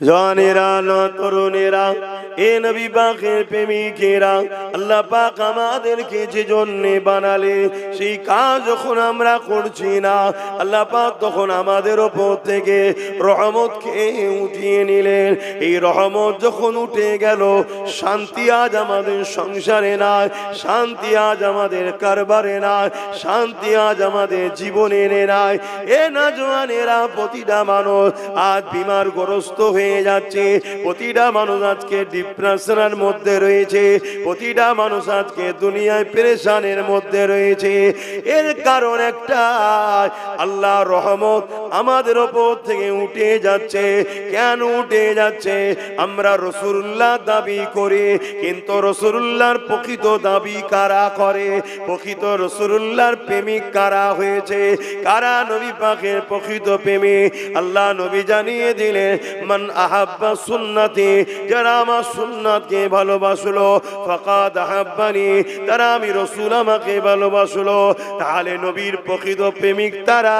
জওয়ানেরা তরুণেরা এ নবী পাকের প্রেমিকেরা, আল্লাহ পাক আমাদেরকে যে জন্য বানালে সেই কাজ যখন আমরা করছি না, আল্লাহ পাক তখন আমাদের ওপর থেকে রহমতকে উঠিয়ে নিলেন। এই রহমত যখন উঠে গেল, শান্তি আজ আমাদের সংসারে নাই, শান্তি আজ আমাদের কারবারে নাই, শান্তি আজ আমাদের জীবনে নাই। এ না জওয়ানেরা, প্রতিটা মানুষ আজ বিমারগ্রস্ত হয়ে যাচ্ছে, প্রতিটা মানুষ আজকে ডিপ্রেশনের মধ্যে রয়েছে, প্রতিটা মানুষ আজকে দুনিয়ায় পেরেশানের মধ্যে রয়েছে। এর কারণ একটা, আল্লাহর রহমত আমাদের ওপর থেকে উঠে যাচ্ছে। কেন উঠে যাচ্ছে? আমরা রাসূলুল্লাহ দাবি করি, কিন্তু রাসূলুল্লাহর প্রকৃত দাবি কারা করে? প্রকৃত রাসূলুল্লাহর প্রেমিক কারা হয়েছে? কারা নবী পাকের প্রকৃত প্রেমিক? আল্লাহ নবী জানিয়ে দিলেন, মান আহাব্বা সুন্নতি, যারা আমার সুন্নাতকে ভালোবাসলো, ফাকাদ আহাব্বানি, তারা আমি রাসূল আমাকে ভালোবাসলো। তাহলে নবীর প্রকৃত প্রেমিক তারা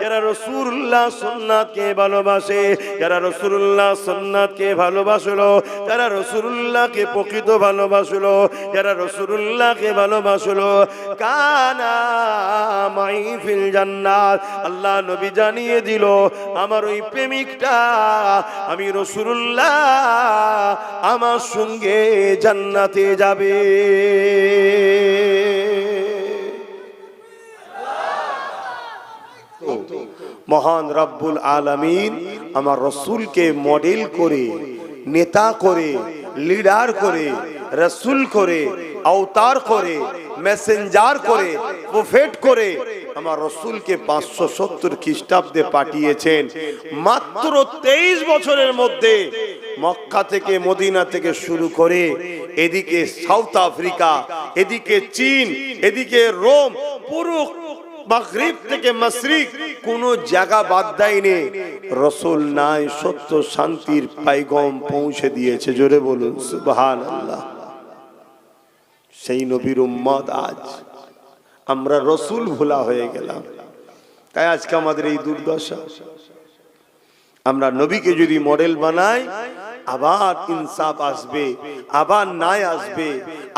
যারা রাসূলুল্লাহ সুন্নাতকে ভালোবাসে, যারা রাসূলুল্লাহ সুন্নাতকে ভালোবাসলো, তারা রাসূলুল্লাহকে প্রকৃত ভালোবাসলো, যারা রাসূলুল্লাহকে ভালোবাসলো, কানা মাই ফিল জান্নাত। আল্লাহ নবী জানিয়ে দিল, আমার ওই প্রেমিকটা আমি রাসূলুল্লাহ আমার সঙ্গে জান্নাতে যাবে। মহান রব্বুল আলামিন আমার রাসূলকে মডেল করে, নেতা করে, লিডার করে, রাসূল করে, अवतार করে, মেসেঞ্জার করে, প্রফেট করে আমার রাসূলকে 570 খ্রিস্টাব্দে পাঠিয়েছেন। মাত্র 23 বছরের মধ্যে মক্কা থেকে, মদিনা থেকে শুরু করে এদিকে সাউথ আফ্রিকা, এদিকে চীন, এদিকে রোম, পুরো মাগরিব থেকে মাশরিক কোন জায়গা বাদ দেয়নি। রাসূল নাই, সত্য শান্তির পয়গাম পৌঁছে দিয়েছে। জোরে বলুন সুবহানাল্লাহ। সেই নবীর উম্মত আজ আমরা রাসূল ভোলা হয়ে গেলাম। তাই আজকে আমাদের এই দুর্দশা। আমরা নবীকে যদি মডেল বানাই, আবার ইনসাফ আসবে, আবার ন্যায় আসবে,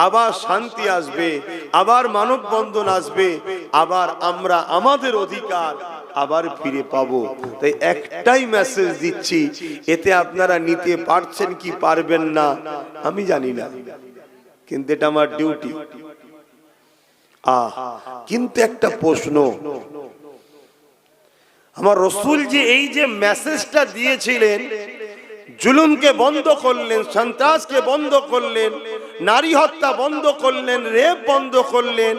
আবার শান্তি আসবে, আবার মানববন্ধন আসবে, আবার আমরা আমাদের অধিকার আবার ফিরে পাবো। তাই একটাই মেসেজ দিচ্ছি, এতে আপনারা নিতে পারছেন কি পারবেন না আমি জানি না, কিন্তু এটা আমার ডিউটি। কিন্তু একটা প্রশ্ন, আমার রাসূল যে এই যে মেসেজটা দিয়েছিলেন, জুলুমকে বন্ধ করলেন, সন্ত্রাসকে বন্ধ করলেন, নারী হত্যা বন্ধ করলেন, রেপ বন্ধ করলেন,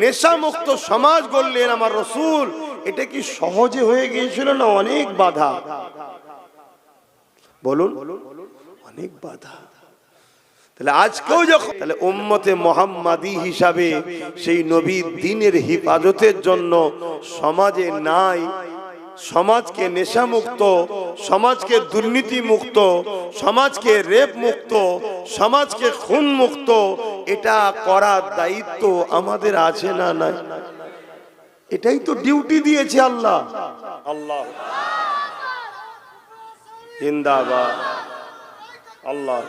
নেশামুক্ত সমাজ গড়লেন আমার রাসূল, এটা কি সহজে হয়ে গিয়েছিল না অনেক বাধা? বলুন, অনেক বাধা। তাহলে আজকেও যখন তাহলে উম্মতে মুহাম্মাদি হিসাবে সেই নবীর দ্বীনের হিফাজতের জন্য সমাজে নাই, সমাজকে নেশা মুক্ত, সমাজকে দুর্নীতি মুক্ত, সমাজকে রেপ মুক্ত, সমাজকে খুন মুক্ত, এটা করার দায়িত্ব আমাদের আছে না নাই? এটাই তো ডিউটি দিয়েছে আল্লাহ। আল্লাহ জিন্দাবাদ, আল্লাহ।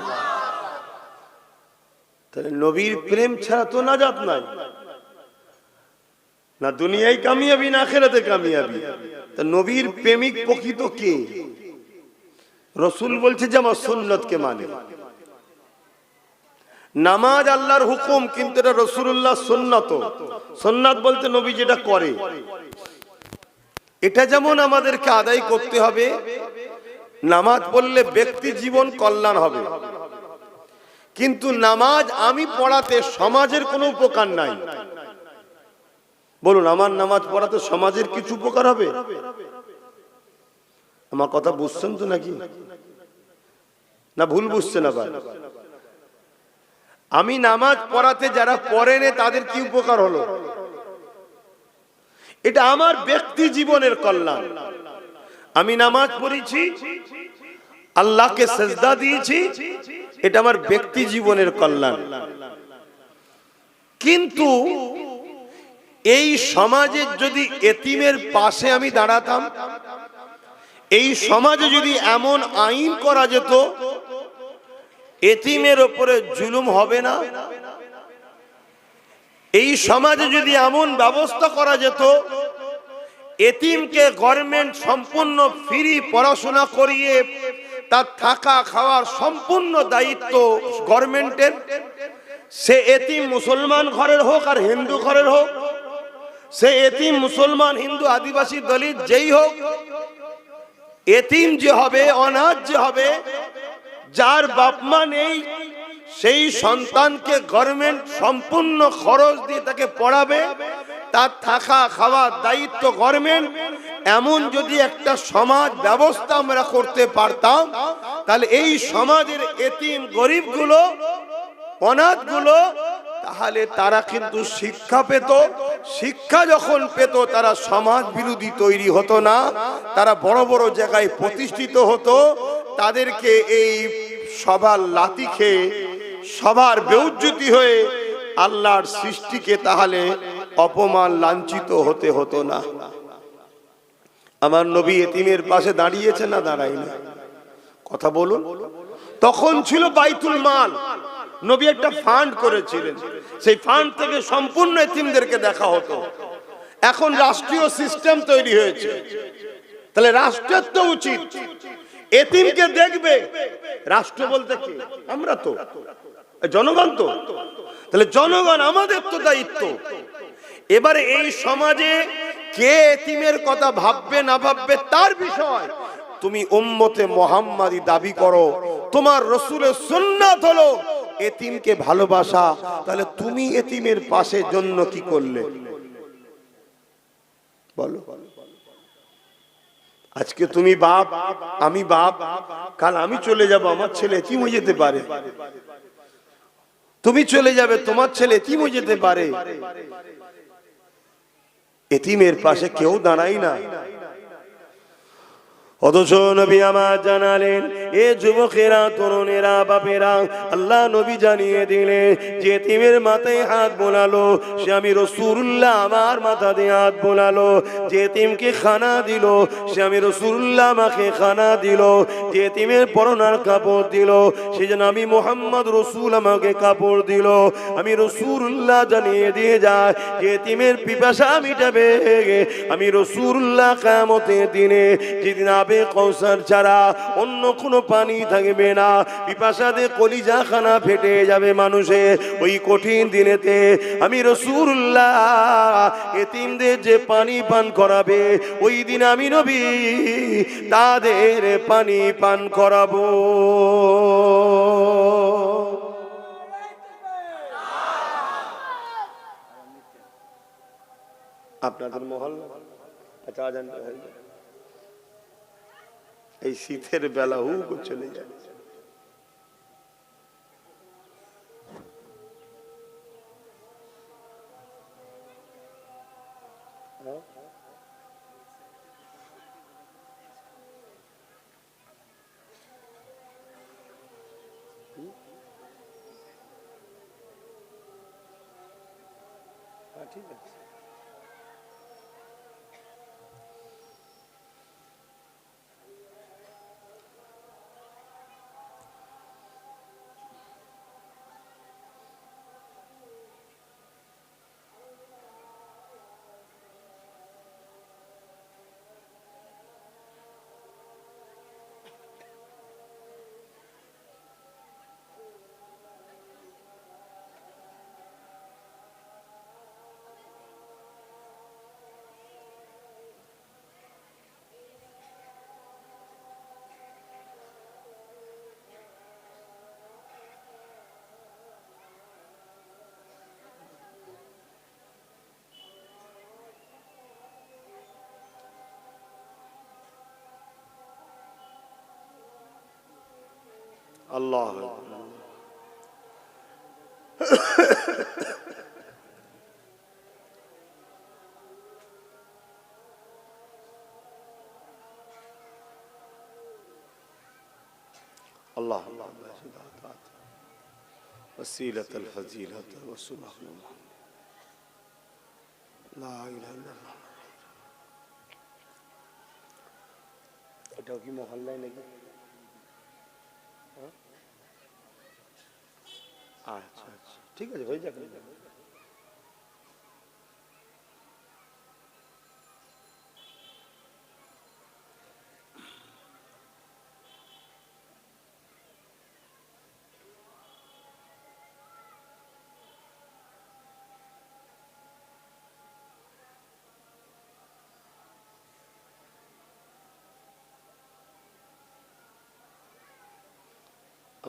তাহলে নবীর প্রেম ছাড়া তো নাজাত নাই, না দুনিয়ায় কামিয়াবি না আখিরাতে কামিয়াবি। তা নবীর প্রেমিক প্রকৃত কে? রাসূল বলছে যে আমার সুন্নতকে মানে। নামাজ আল্লাহর হুকুম, কিন্তু এটা রাসূলুল্লাহ সুন্নাত। সুন্নাত বলতে নবী যেটা করে, এটা যেমন আমাদেরকে আদায় করতে হবে। নামাজ পড়লে ব্যক্তি জীবন কল্যাণ হবে, কিন্তু নামাজ আমি পড়াতে সমাজের কোনো উপকার নাই। বলুন, আমার নামাজ পড়াতে সমাজের কিছু উপকার হবে? আমার কথা বুঝছেন তো নাকি, না ভুল বুঝছেন? আবার আমি নামাজ পড়াতে যারা পড়েনে তাদের কি উপকার হলো? এটা আমার ব্যক্তি জীবনের কল্যাণ। আমি নামাজ পড়েছি, আল্লাহকে সেজদা দিয়েছি, এটা আমার ব্যক্তি জীবনের কল্যাণ। কিন্তু এই সমাজের যদি এতিমের পাশে আমি দাঁড়াতাম, এই সমাজে যদি এমন আইন করা যেত, এতিমের উপরে জুলুম হবে না। এই সমাজে যদি এমন ব্যবস্থা করা যেত, এতিমকে গভর্নমেন্ট সম্পূর্ণ ফ্রি পড়াশোনা করিয়ে তার থাকা খাওয়ার সম্পূর্ণ দায়িত্ব গভর্নমেন্টের, সে এতিম মুসলমান ঘরের হোক আর হিন্দু ঘরের হোক, সে এতিম মুসলমান হিন্দু আদিবাসী দলিত যেই হোক, এতিম যে হবে, অনাথ যে হবে, যার বাপ মা নেই, সেই সন্তানকে গভর্নমেন্ট সম্পূর্ণ খরচ দিয়ে তাকে পড়াবে, তার থাকা খাওয়ার দায়িত্ব গভর্নমেন্ট। এমন যদি একটা সমাজ ব্যবস্থা আমরা করতে পারতাম, তাহলে এই সমাজের এতিম গরিবগুলো, অনাথগুলো, তাহলে তারা কিন্তু শিক্ষা পেত। শিক্ষা যখন পেত, তারা সমাজ বিরোধী তৈরি হতো না, তারা বড় বড় জায়গায় প্রতিষ্ঠিত হতো। তাদেরকে এই সবার লাথি খেয়ে, সবার বেউজ্জতি হয়ে আল্লাহর সৃষ্টিকে তাহলে অপমান লাঞ্ছিত হতে হতো না। আমার নবী এতিমের পাশে দাঁড়িয়েছে না দাঁড়ায়নি? কথা বলুন। তখন ছিল বাইতুল মাল, নবী একটা ফান্ড করেছিলেন, সেই ফান্ড থেকে সম্পূর্ণ এতিমদেরকে দেখা হতো। এখন রাষ্ট্রীয় সিস্টেম তৈরি হয়েছে, তাহলে রাষ্ট্রের তো উচিত এতিমকে দেখবে। রাষ্ট্র বলতে কি? আমরা তো জনগণ, তো তাহলে জনগণ, আমাদের তো দায়িত্ব। এবারে এই সমাজে কে এতিমের কথা ভাববে না ভাববে তার বিষয়। তুমি উম্মতে মুহাম্মাদি দাবি করো, তোমার রাসূলের সুন্নাত হলো এতিমকে ভালোবাসা, তাহলে তুমি এতিমের পাশে জন্য কি করলে বলো? আজকে তুমি বাপ, আমি বাপ, কাল আমি চলে যাব, আমার ছেলে এতিম হয়ে যেতে পারে। তুমি চলে যাবে, তোমার ছেলে এতিম হয়ে যেতে পারে। এতিমের পাশে কেউ দাঁড়ায় না। অথচ নবী আমার জানালেন, এ যুবকেরা, তরুণেরা, বাপেরা, আল্লাহ নবী জানিয়ে দিলেন যে এতিমের মাথায় হাত বোলালো সে আমি রাসূলুল্লাহ, আমার মাথা দিয়ে হাত বোলালো। যে এতিমকে খানা দিল সে আমি রাসূলুল্লাহ, আমাকে খানা দিল। যে এতিমের পরনার কাপড় দিল সে যেন আমি মুহাম্মদ রাসূল, আমাকে কাপড় দিল। আমি রাসূলুল্লাহ জানিয়ে দিয়ে যায় যে এতিমের পিপাসা মিটাবে আমি রাসূলুল্লাহ কিয়ামতের দিনে, যেদিন কৌসার ছাড়া অন্য কোনো পানি থাকবে না, পিপাসাতে কলিজা খানা ফেটে যাবে মানুষের। ওই কঠিন দিনেতে আমি রাসূলুল্লাহ এতিমদের যে পানি পান করাবে, ওই দিন আমি নবী তাদের পানি পান করাবো। আপনাদের মহল্লা, আচ্ছা, আজান হয়ে যায়, এই শীতের বেলা হুক চলে যায়। ঠিক আছে। আল্লাহ আল্লাহ وسيلة الفضيلة وسبحان الله لا إله إلا الله এটাও কি মহল্লায় নাকি? আচ্ছা আচ্ছা, ঠিক আছে, হয়ে যাক।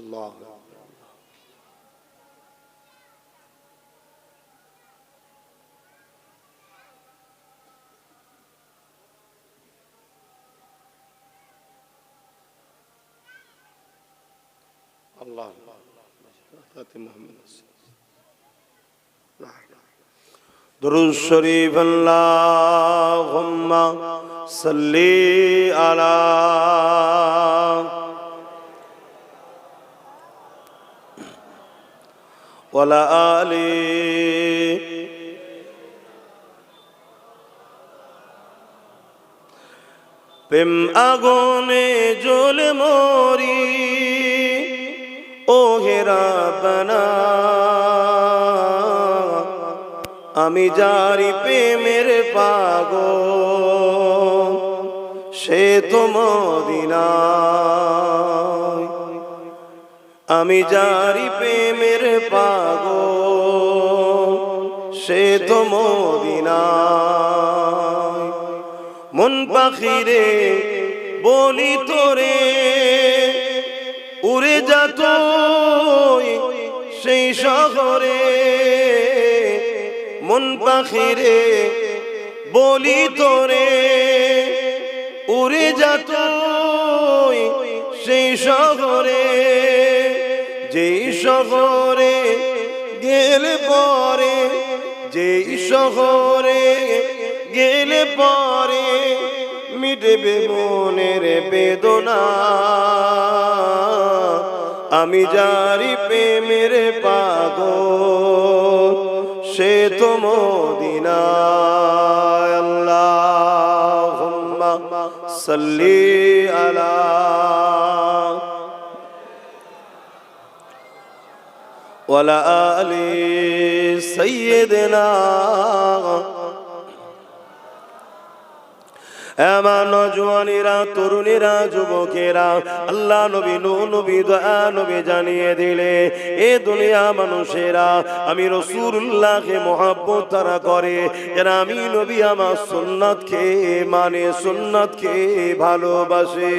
আল্লাহ আল্লাহ দুরূদ শরীফ আল্লাহুম্মা সাল্লি আলা ওয়ালা আলি প্রেম আগুনে জ্বলে মরি ও হে রাব্বানা, আমি যারি প্রেমের পাগল সে তো মদিনায়। আমি যারি প্রেমের পাগল সে তো মদিনায়। মন পাখিরে বলি তোরে উড়ে যা তুই সেই শহরে। মন পাখিরে বলি তোরে উড়ে যা তুই সেই শহরে। যেই শহরে গেলে পরে, যেই শহরে গেলে পরে মিটবে মনের বেদনা। আমি যারি প্রেমের পাগল সে তো মদিনায়। আল্লাহুম্মা সাল্লি আলা ওয়ালা আলি সাইয়্যিদিনা। আমার নওজওয়ানেরা, তরুণেরা, যুবকেরা, আল্লাহ নবী নূহ নবী দয়া নবী জানিয়ে দিলে এ দুনিয়া মানুষেরা আমি রাসূলুল্লাহকে মহব্বত তারা করে যারা আমি নবী আমার সুন্নাতকে মানে, সুন্নাতকে ভালোবাসে।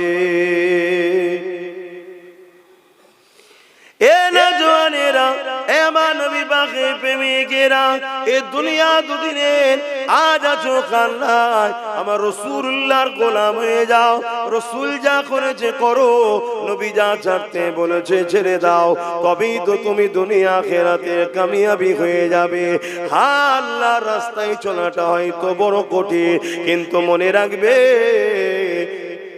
এ নওজওয়ানেরা, এ আমার নবী পাকের প্রেমিকেরা, এ দুনিয়া দুদিনের আজ আছো কাল নাই, আমার রাসূলুল্লাহর গোলাম হয়ে যাও। রাসূল যা করেছে করো, নবী যা ছাড়তে বলেছে ছেড়ে দাও, তবেই তো তুমি দুনিয়া আখিরাতে কামিয়াবি হয়ে যাবে। হ্যাঁ, আল্লাহর রাস্তায় চলাটা হয়তো বড় কঠিন, কিন্তু মনে রাখবে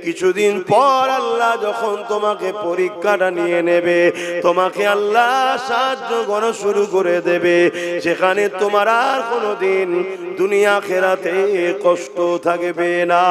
কিছুদিন পর আল্লাহ যখন তোমাকে পরীক্ষাটা নিয়ে নেবে, তোমাকে আল্লাহ সাহায্য করা শুরু করে দেবে, সেখানে তোমার আর কোনোদিন দুনিয়া আখিরাতে কষ্ট থাকবে না।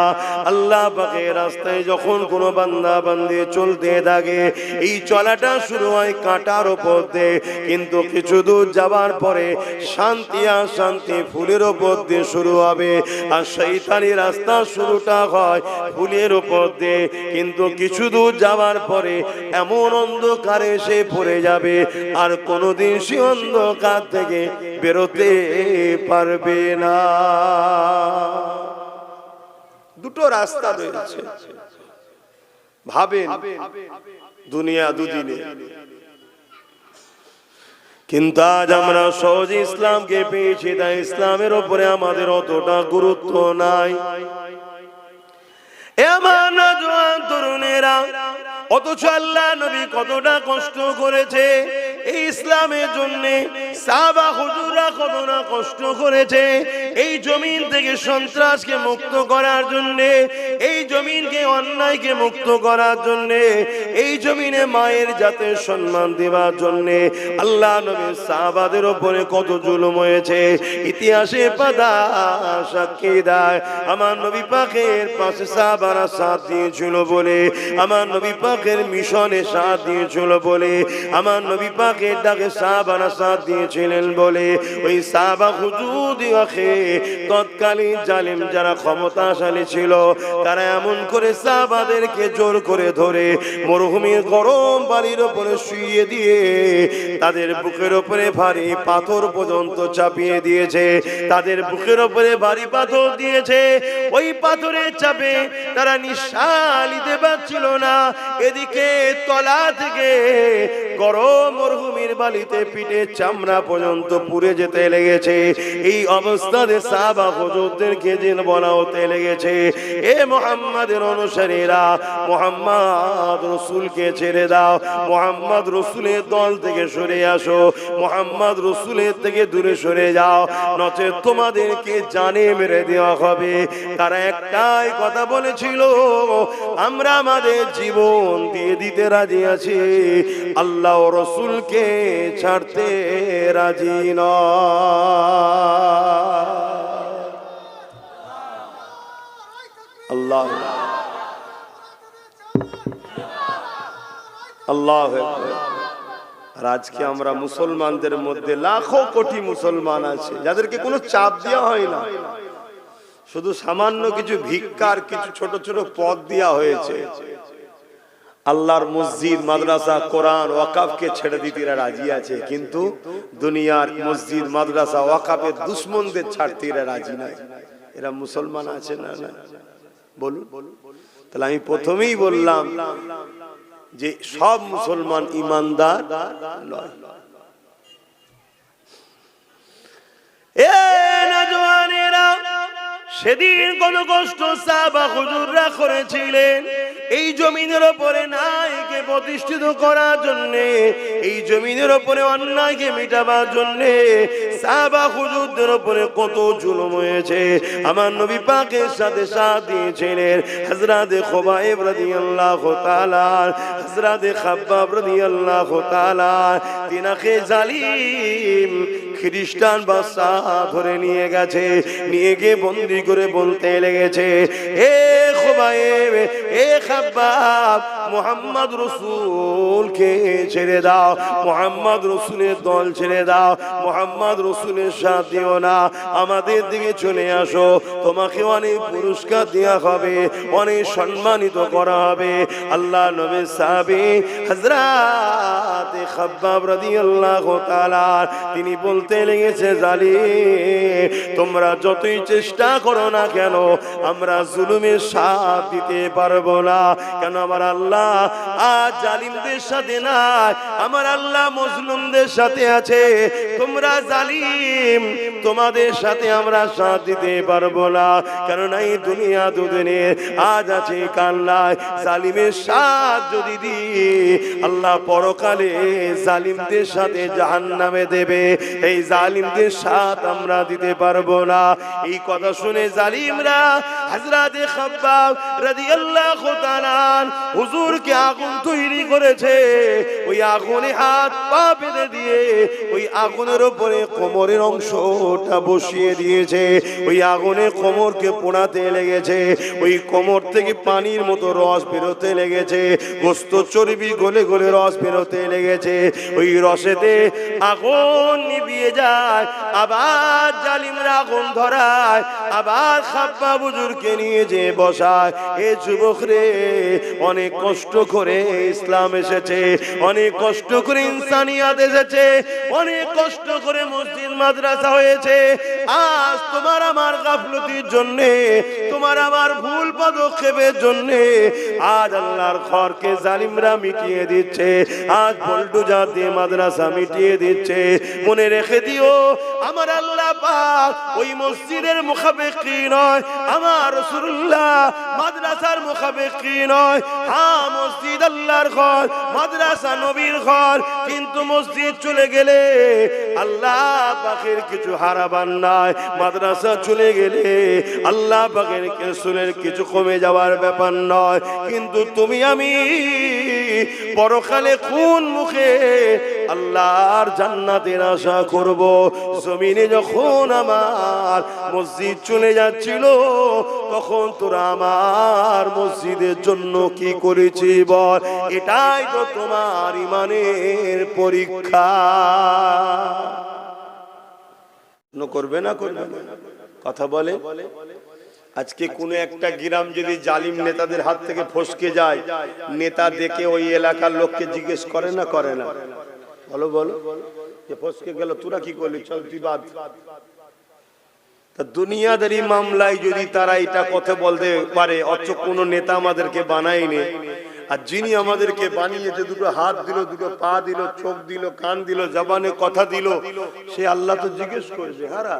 আল্লাহ পাকের রাস্তায় যখন কোনো বান্দা বান্দি চলতে থাকে, এই চলাটা শুরু হয় কাঁটার উপর দিয়ে, কিন্তু কিছু দূর যাবার পরে শান্তি আর শান্তি ফুলের উপর দিয়ে শুরু হবে। আর শয়তানি রাস্তা শুরুটা হয় ফুলের উপর দিয়ে, কিন্তু কিছু দূর যাওয়ার পরে এমন অন্ধকারে এসে পড়ে যাবে আর কোনোদিন সে অন্ধকার থেকে বেরোতে পারবে না। দুটো রাস্তা রয়েছে, ভাবেন দুনিয়া দুদিনে, কিন্তু আজ আমরা সহজে ইসলামকে পেয়েছি, তাই ইসলামের উপরে আমাদের অতটা গুরুত্ব নাই। এমন নওজোয়ান তরুণেরা, অথচ আল্লাহ নবী কতটা কষ্ট করেছে এই ইসলামের জন্য, সাহাবা হুজুররা কতটা কষ্ট করেছে এই জমিন থেকে সন্ত্রাসকে মুক্ত করার জন্যে, এই জমিনকে অন্যায়কে মুক্ত করার জন্যে, এই জমিনে মায়ের জাতের সম্মান দেওয়ার জন্যে আল্লাহ নবীর সাহাবাদের উপরে কত জুলুম হয়েছে ইতিহাসে পাতা সাক্ষী দেয়। আমার নবী পাকের পাশে সাহাবারা সাথ দিয়েছিল বলে, আমার নবী পাকের মিশনে সাথ দিয়েছিল বলে, আমার নবী পাকের ডাকে সাহাবারা সাথ দিয়েছিলেন বলে ওই সাহাবা হুজুরকে তৎকালীন জালিম যারা ক্ষমতাশালী ছিল তারা এমন করে সাহাবাদেরকে জোর করে ধরে মরুভূমির গরম বালির উপরে শুইয়ে দিয়ে তাদের বুকের উপরে ভারী পাথর পর্যন্ত চাপিয়ে দিয়েছে, তাদের বুকের উপরে ভারী পাথর দিয়েছে। ওই পাথরের চাপে তারা নিঃশ্বাস নিতে পারছিল না। এদিকে তলা থেকে গরম মরুভূমির বালিতে পিঠে চামড়া পর্যন্ত পুড়ে যেতে লেগেছে। এই অবস্থাতে সাহাবা হুজুরদেরকে জিন বলা হতে লেগেছে, এ মুহাম্মাদের অনুসারীরা মুহাম্মদ রাসূলকে ছেড়ে দাও, মুহাম্মদ রাসূলের দল থেকে সরে আসো, মুহাম্মদ রাসূলের থেকে দূরে সরে যাও, নচেত তোমাদেরকে জানে মেরে দেওয়া হবে। তারা একটাই কথা বলেছিল, আমরা আমাদের জীবন দিয়ে দিতে রাজি আছি, আল্লাহ ও রাসূলকে ছাড়তে রাজি নয়। আল্লাহ আল্লাহ। আর আজকে আমরা মুসলমানদের মধ্যে লাখো কোটি মুসলমান আছে যাদেরকে কোনো চাপ দেওয়া হয় না, শুধু সামান্য কিছু ভিক্ষার কিছু ছোট ছোট পদ দেওয়া হয়েছে। আল্লাহর মসজিদ মাদ্রাসা কোরআন ওয়াকাফকে ছেড়ে দিতে রাজি আছে, কিন্তু দুনিয়ার মসজিদ মাদ্রাসা ওয়াকাফের দুশমনদের ছাড়তে এরা রাজি নাই। এরা মুসলমান আছে না? না বলুন। তাহলে আমি প্রথমেই বললাম যে সব মুসলমান ইমানদার নয়। এ নওজওয়ানেরা, সেদিন কত কষ্ট সাহাবা হুজুররা করেছিলেন এই জমিনের উপরে ন্যায়কে প্রতিষ্ঠিত করার জন্য, এই জমিনের উপরে অন্যায়কে মেটাবার জন্য সাহাবা হুজুরদের উপরে কত জুলুম হয়েছে। আমার নবী পাকের সাথে সাথ দিয়েছিলেন হযরত খুবাইব রাদিয়াল্লাহু তাআলা, হযরত খাব্বাব রাদিয়াল্লাহু তাআলা। তিনাকে জালিম খ্রিস্টান বাদশা ধরে নিয়ে গেছে, নিয়ে গিয়ে বন্দি করে বলতে লেগেছে, হে খুবাইব, হে খাব্বাব, মুহাম্মদ রাসূলকে ছেড়ে দাও, মুহাম্মদ রাসূলের দল ছেড়ে দাও, মুহাম্মদ রাসূলের সাথ দিও না, আমাদের দিকে চলে আসো, তোমাকে অনেক পুরস্কার দেওয়া হবে, অনেক সম্মানিত করা হবে। আল্লাহ নবীর সাহাবী হযরত খাব্বাব রাদিয়াল্লাহু তাআলা তিনি বলতে লেগেছে, জালিম তোমরা যতই চেষ্টা করো না কেন আমরা জুলুমের সাথ দিতে পারবো না। কেন আমার আল্লাহ আজ জালিমদের সাথে নাই, আমার আল্লাহ মজলুমদের সাথে আছে। তোমরা জালিম, তোমাদের সাথে আমরা সাথ দিতে পারবো না, কারণ এই দুনিয়া দুদিনের, আজ আছে কাল নাই। জালিমের সাথ যদি দিই আল্লাহ পরকালে জালিমদের সাথে জাহান্নামে দেবে, এই জালিমদের সাথ আমরা দিতে পারবো না। এই কথা শুনে জালিমরা হযরত খাব্বাব রাদিয়াল্লাহু তাআলা হুজুরকে আগুন তৈরি করেছে, ওই আগুনে হাত পা বেঁধে দিয়ে ওই আগুনের উপরে কোমরের অংশটা বসিয়ে দিয়েছে, ওই আগুনে কোমরকে পোড়াতে লেগেছে, ওই কোমর থেকে পানির মতো রস বেরোতে লেগেছে, গোস্ত চর্বি গলে গলে রস বেরোতে লেগেছে, ওই রসেতে আগুন নিভিয়ে যায়, আবার জালিমরা আগুন ধরায়, আবার খাব্বাব হুজুরকে নিয়ে যে বসায়। এ যুবক রে, অনেক কষ্ট করে ইসলাম এসেছে, অনেক কষ্ট করে ইনসানিয়াত এসেছে, অনেক কষ্ট করে মসজিদ মাদ্রাসা হয়েছে। আজ তোমার আমার গাফলতির জন্য তোমার আমার ভুল পদক্ষেপের জন্য আজ আল্লাহর ঘরকে জালিমরা মিটিয়ে দিচ্ছে, আজ বুলডোজার দিয়ে মাদ্রাসা মিটিয়ে দিচ্ছে। মনে রেখে দিও, আমার আল্লাহ পাক ওই মসজিদের মুখাপেক্ষী নয়, আমার রাসূলুল্লাহ মাদ্রাসার মুখাপেক্ষী নয়। হ্যাঁ, মসজিদ আল্লাহর ঘর, মাদ্রাসা নবীর ঘর, কিন্তু মসজিদ চলে গেলে আল্লাহ পাকের কিছু হারাবার নাই, মাদ্রাসা চলে গেলে আল্লাহ পাকের রাসূলের কিছু কমে যাওয়ার ব্যাপার নয়। কিন্তু তুমি আমি পরকালে কোন মুখে আল্লাহর জান্নাতের আশা করব? জমিনে যখন আমার মসজিদ চলে যাচ্ছিল, তখন তোরা আমার মসজিদের জন্য কি করেছি বল? এটাই তো তোমার ঈমানের পরীক্ষা। করবে না করবে না? কথা বলে। আজকে কোন একটা গ্রাম যদি জালিম নেতাদের হাত থেকে ফসকে যায়, নেতা দেখে ওই এলাকার লোককে জিজ্ঞেস করে না করে না? বলো বলো, যে ফসকে গেল, তোরা কি করলি, চল তুই বাদ। তা দুনিয়াদারি মামলায় যদি তারা এটা কথা বলতে পারে, অথচ কোন নেতা আমাদেরকে বানায়নি, আর যিনি আমাদেরকে বানিয়েছে, দুটো হাত দিল, দুটো পা দিল, চোখ দিল, কান দিল, জবানে কথা দিল, সে আল্লাহ তো জিজ্ঞেস করবে, হারা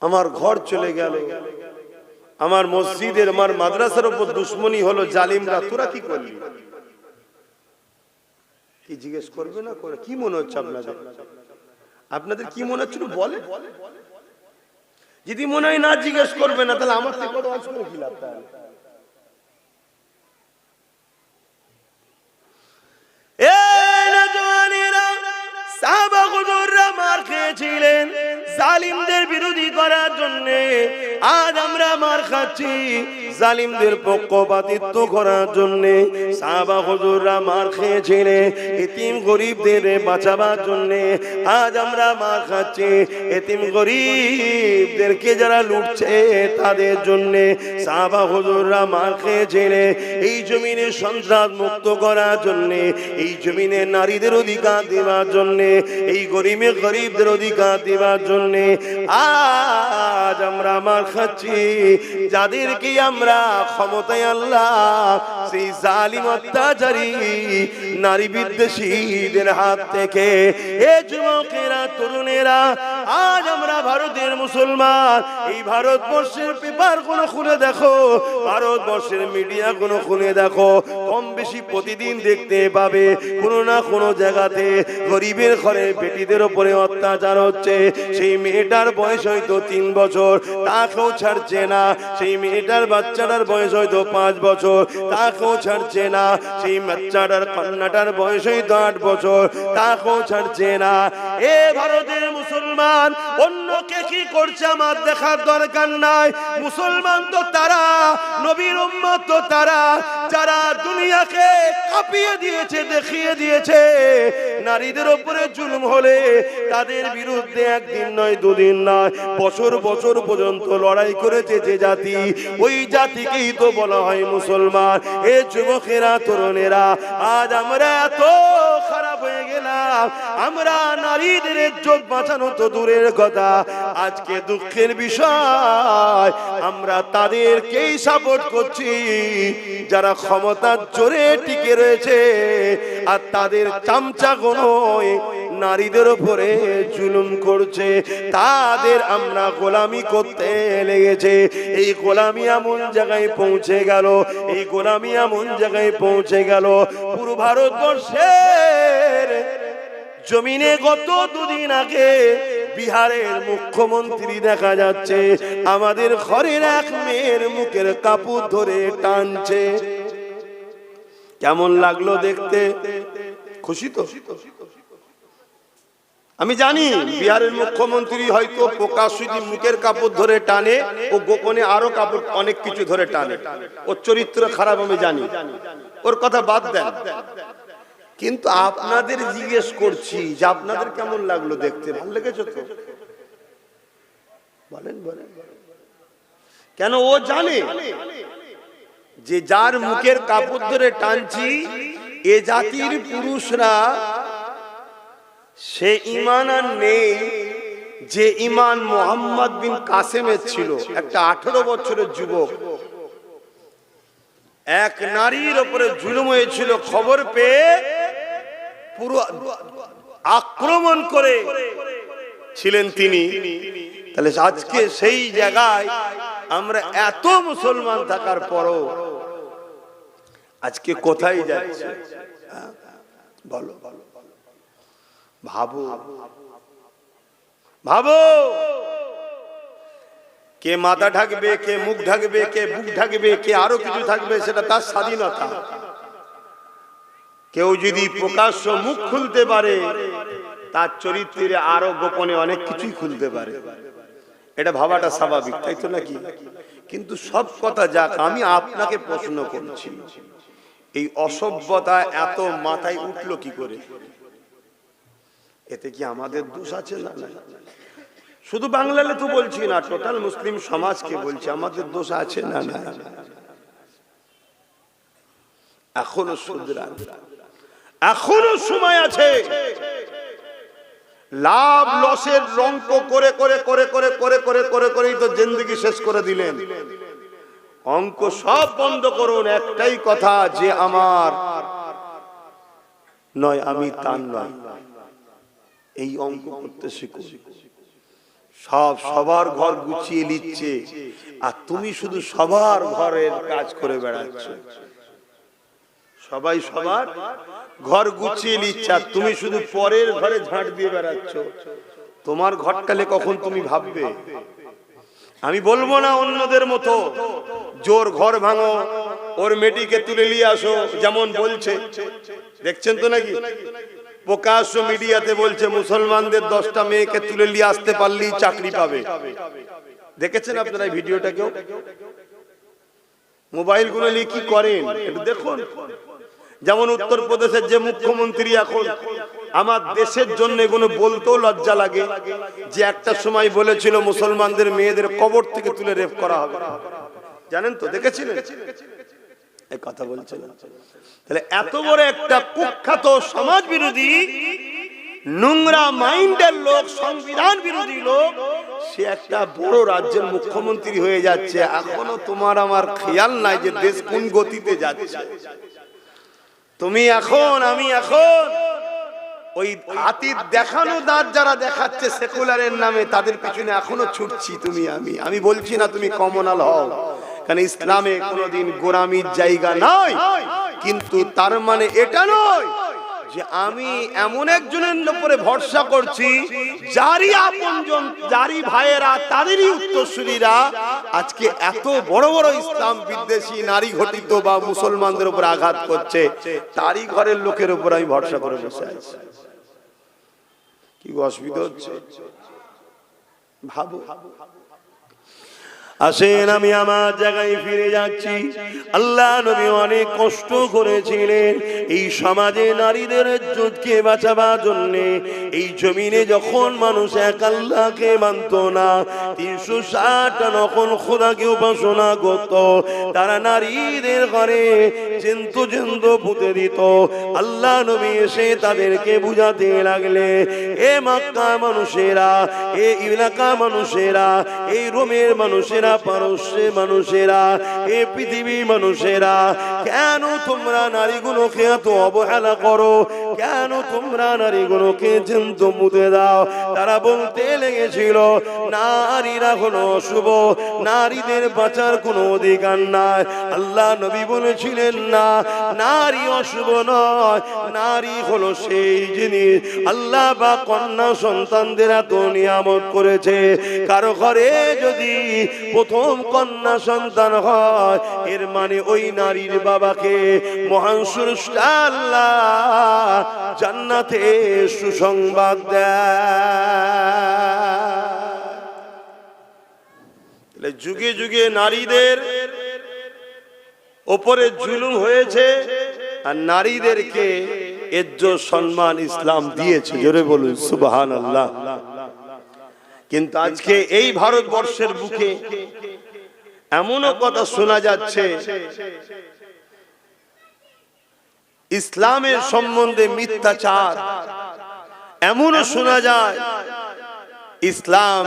আমার ঘর চলে গেল, আমার মসজিদের, আমার মাদ্রাসার উপর দুশ্মনী হলো জালিমরা, তোরা কি করলি? কি জিজ্ঞেস করবে না করে? কি মনে হচ্ছে আপনাদের? আপনাদের কি মনে হচ্ছে বলে? যদি মনে হয় না জিজ্ঞেস করবে না, তাহলে আমার থেকে বড় আসবে কি লাভ? মার খেয়েছিলেন জালিমদের বিরোধী করার জন্য, আজ আমরা মার খাচ্ছি জালিমদের পক্ষপাতিত্ব করার জন্য। সাহাবা হুজুররা মার খেয়েছিলেন এতিম গরিবদের বাঁচাবার জন্য, আজ আমরা মার খাচ্ছি এতিম গরিবদেরকে যারা লুটছে তাদের জন্য। সাহাবা হুজুররা মার খেয়েছিলেন এই জমিনে সন্ত্রাস মুক্ত করার জন্য, এই জমিনে নারীদের অধিকার দেওয়ার জন্য, এই গরিবদের অধিকার দেওয়ার জন্য। আজ আমরা মার খাচ্ছি যাদেরকে আমরা ক্ষমতায় আল্লাহ সেই জালিম অত্যাচারী নারী বিদ্বেষীদের হাত থেকে। এ যুবকেরা, তরুণেরা, আজ আমরা ভারতের মুসলমান, এই ভারতবর্ষের পেপার গুলো খুলে দেখো, ভারতবর্ষের মিডিয়া গুলো খুলে দেখো, কম বেশি প্রতিদিন দেখতে পাবে কোনো না কোনো জায়গাতে গরিবের ঘরে বেটিদের উপরে অত্যাচার হচ্ছে। সেই মেয়েটার বয়স হয়তো 3 বছর, তাকেও ছাড়ছে না। সেই মেয়েটার বাচ্চাটার বয়স হয়তো 5 বছর, তাকেও ছাড়ছে না। সেই বাচ্চাটার কন্যাটার বয়স হয়তো 8 বছর, তাকেও ছাড়ছে না। এ ভারতের মুসলমান, অন্যকে কি করছে আমার দেখার দরকার নাই। মুসলমান তো তারা, নবীর উম্মত তো তারা, যারা দুনিয়াকে কাঁপিয়ে দিয়েছে, দেখিয়ে দিয়েছে নারীদের উপরে জুলুম হলে তাদের বিরুদ্ধে একদিন নয়, দুদিন নয়, বছর বছর পর্যন্ত লড়াই করেছে যে জাতি, ওই জাতিকেই তো বলা হয় মুসলমান। এ যুবকেরা, তরুণেরা, আজ আমরা এত খারাপ হয়ে গেলাম, আমরা নারীদের ইজ্জত বাঁচানো তো দূরের কথা, আজকে দুঃখের বিষয় আমরা তাদেরকেই সাপোর্ট করছি যারা ক্ষমতার জোরে টিকে রয়েছে, আর তাদের চামচাগুলোই নারীদের উপরে জুলুম করছে, তাদের আমরা গোলামি করতে লেগেছে। এই গোলামি এমন জায়গায় পৌঁছে গেল, এই গোলামি এমন জায়গায় পৌঁছে গেল, পুরো ভারতবর্ষের জমিনে গত 2 দিন আগে বিহারের মুখ্যমন্ত্রী দেখা যাচ্ছে আমাদের ঘরের এক মেয়ের মুখের কাপড় ধরে টানছে। কেমন লাগলো দেখতে? খুশি তো? আমি জানি বিহারের মুখ্যমন্ত্রী হয়তো প্রকাশ্যে মুখের কাপড় ধরে টানে, ও গোপনে আরো কাপড় অনেক কিছু ধরে টানে, ওর চরিত্র খারাপ আমি জানি, ওর কথা বাদ দেন। কিন্তু আপনাদের জিজ্ঞেস করছি যে আপনাদের কেমন লাগলো দেখতে? ভালো লেগেছে তো? বলেন বলেন। কেন? ও জানে যে যার মুখের কাপড় ধরে টানছি এ জাতির পুরুষরা সে ঈমান আর নেই, যে ইমান মোহাম্মদ বিন কাসেমের ছিল, একটা 18 বছরের যুবক, এক নারীর উপরে জুলুম হয়েছিল, খবর পেয়ে পুরো আক্রমণ করে ছিলেন তিনি। তাহলে আজকে সেই জায়গায় আমরা এত মুসলমান থাকার পরও আজকে কোথায় যাচ্ছে? বলো, ভাবো ভাবো, কে মাথা ঢাকবে, কে মুখ ঢাকবে, কে বুক ঢাকবে, কে আরো কিছু থাকবে, সেটা তার স্বাধীনতা। কেউ যদি প্রকাশ্য মুখ খুলতে পারে, তার চরিত্রে আরো গোপনে অনেক কিছুই খুলতে পারে। এটা ভাবাটা স্বাভাবিক, তাই তো নাকি? কিন্তু সব কথা যাক, আমি আপনাকে প্রশ্ন করছি, এই অসভ্যতা এত মাথায় উঠলো কি করে? এতে কি আমাদের দোষ আছে? না, শুধু বাংলালে তো বলছি না, টোটাল মুসলিম সমাজকে বলছি, আমাদের দোষ আছে না? না, এখনো শুধরান, এখনো সময় আছে। লাভ লসের রঙ্ক করে করে করে করে করে করে করে করেই তো জিন্দেগি শেষ করে দিলেন। অঙ্ক সব বন্ধ করুন, একটাই কথা, যে আমার নয় আমি তার নয়, এই অঙ্ক করতে শিখুন। সব সবার ঘর গুছিয়ে নিচ্ছে, আর তুমি শুধু সবার ঘরের কাজ করে বেড়াচ্ছ। সবাই সবার ঘর গুছিয়ে নিচ্ছে, আর তুমি শুধু পরের ঘরে ঝাঁট দিয়ে বেড়াচ্ছ। তোমার ঘরটালে কখন তুমি ভাববে? আমি বলবো না অন্যদের মতো জোর ঘর ভাঙো, ওর মেয়েটিকে তুলে নিয়ে আসো, যেমন বলছে, দেখছেন তো নাকি প্রকাশ্য মিডিয়াতে বলছে মুসলমানদের 10টা মেয়েকে তুলে নিয়ে আসতে পারলেই চাকরি পাবে। দেখেছেন আপনারা এই ভিডিওটা? কেউ মোবাইল গুলো নিয়ে কি করেন একটু দেখুন। যেমন উত্তরপ্রদেশের যে মুখ্যমন্ত্রী, এখন আমার দেশের জন্য এগুলো বলতেও লজ্জা লাগে, যে একটা সময় বলেছিল মুসলমানদের মেয়েদের কবর থেকে তুলে রেপ করা হবে, জানেন তো? দেখেছিলেন? এই কথা বলছেন। তাহলে এত বড় একটা কুখ্যাত সমাজ বিরোধী, নোংরা মাইন্ডের লোক, সংবিধান বিরোধী লোক, সে একটা বড় রাজ্যের মুখ্যমন্ত্রী হয়ে যাচ্ছে। এখনো তোমার আমার খেয়াল নাই যে দেশ কোন গতিতে যাচ্ছে। তুমি এখন, আমি এখন ওই হাতির দেখানো দাঁত যারা দেখাচ্ছে সেকুলারের নামে, তাদের পিছনে এখনো ছুটছি তুমি আমি বলছি না তুমি কমনাল হও, কারণ ইসলামে কোনোদিন গোলামির জায়গা নয়। কিন্তু তার মানে এটা নয় যে আমি এমন একজনের উপরে ভরসা করছি, যারই আপনজন, যারই ভাইয়েরা, তাদেরই উত্তরসূরিরা আজকে এত বড় বড় ইসলাম বিদ্বেষী, নারী ঘটিত বা মুসলমানদের উপর আঘাত করছে, তারই ঘরের লোকের উপর আমি ভরসা করে বসে আছি। কি অসুবিধা হচ্ছে ভাবো। আসেন আমি আমার জায়গায় ফিরে যাচ্ছি। আল্লাহ নবী অনেক কষ্ট করেছিলেন এই সমাজে নারীদের ইজ্জতকে বাঁচাবার জন্য। এই জমিনে যখন মানুষ এক আল্লাহকে মানত না, 360টা নকল খোদাকে উপাসনা করত, তারা নারীদের ঘরে জন্তু জন্তু পুঁতে দিত। আল্লাহ নবী এসে তাদেরকে বুঝাতে লাগলে, এ মক্কা মানুষেরা, এ এলাকা মানুষেরা, এই রোমের মানুষেরা, পারস্যের মানুষেরা, এই পৃথিবীর মানুষেরা, কেন তোমরা নারীগুলোকে এত অবহেলা করো? কেন তোমরা নারীগুলোকে জন্তু মুতে দাও? তারা বলতে লেগেছিল নারীরা হলো অশুভ, নারীদের বাঁচার কোনো অধিকার নাই। আল্লাহ নবী বলেছিলেন না, নারী অশুভ নয়, নারী হলো সেই জিনিস আল্লাহ বা কন্যা সন্তানদের এত নিয়ামত করেছে। কারো ঘরে যদি প্রথম কন্যা সন্তান হয়, এর মানে ওই নারীর বাবাকে মহান স্রষ্টা আল্লাহ জান্নাতে সুসংবাদ দেয়। যুগে যুগে নারীদের ওপরে জুলুম হয়েছে, আর নারীদেরকে ইজ্জত সম্মান ইসলাম দিয়েছে। জোরে বলুন সুবহানাল্লাহ। কিন্তু আজকে এই ভারতবর্ষের বুকে এমনও কথা শোনা যাচ্ছে, ইসলামের সম্বন্ধে মিথ্যাচার। এমনও শোনা যায় ইসলাম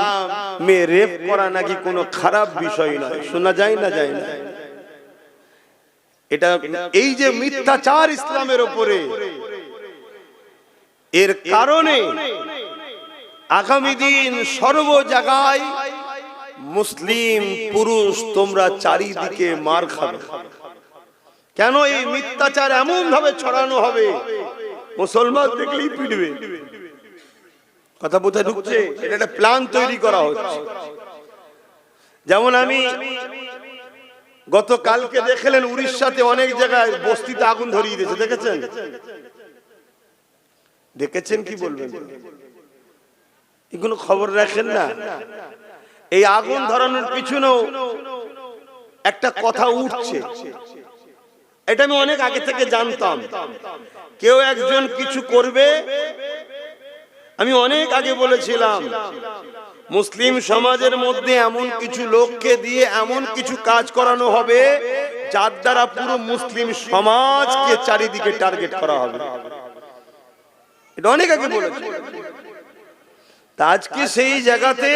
মে রেপ করা নাকি কোনো খারাপ বিষয় নয়, শোনা যায় না যায় না? এটা এই যে মিথ্যাচার ইসলামের উপরে, এর কারণে আগামী দিন সর্ব জায়গায় মুসলিম পুরুষ তোমরা চারিদিকে মার খাবে। কেন? এই মিথ্যাচার এমন ভাবে ছড়ানো হবে, মুসলমান দেখলেই পিটবে। কথা বোঝা ঢুকছে? এটা একটা প্ল্যান তৈরি করা হচ্ছে। যেমন আমি গতকালকে দেখলেন উড়িষ্যাতে অনেক জায়গায় বস্তিতে আগুন ধরিয়ে দিয়েছে, দেখেছেন? দেখেছেন কি বলবেন? এগুলো খবর রাখেন না? এই আগুন ধরানোর পিছনেও একটা কথা উঠছে, এটা আমি অনেক আগে থেকে জানতাম। কেউ একজন কিছু করবে, আমি অনেক আগে বলেছিলাম মুসলিম সমাজের মধ্যে এমন কিছু লোককে দিয়ে এমন কিছু কাজ করানো হবে যার দ্বারা পুরো মুসলিম সমাজকে চারিদিকে টার্গেট করা হবে। এটা অনেক আগে বলেছি। আজকে সেই জায়গাতে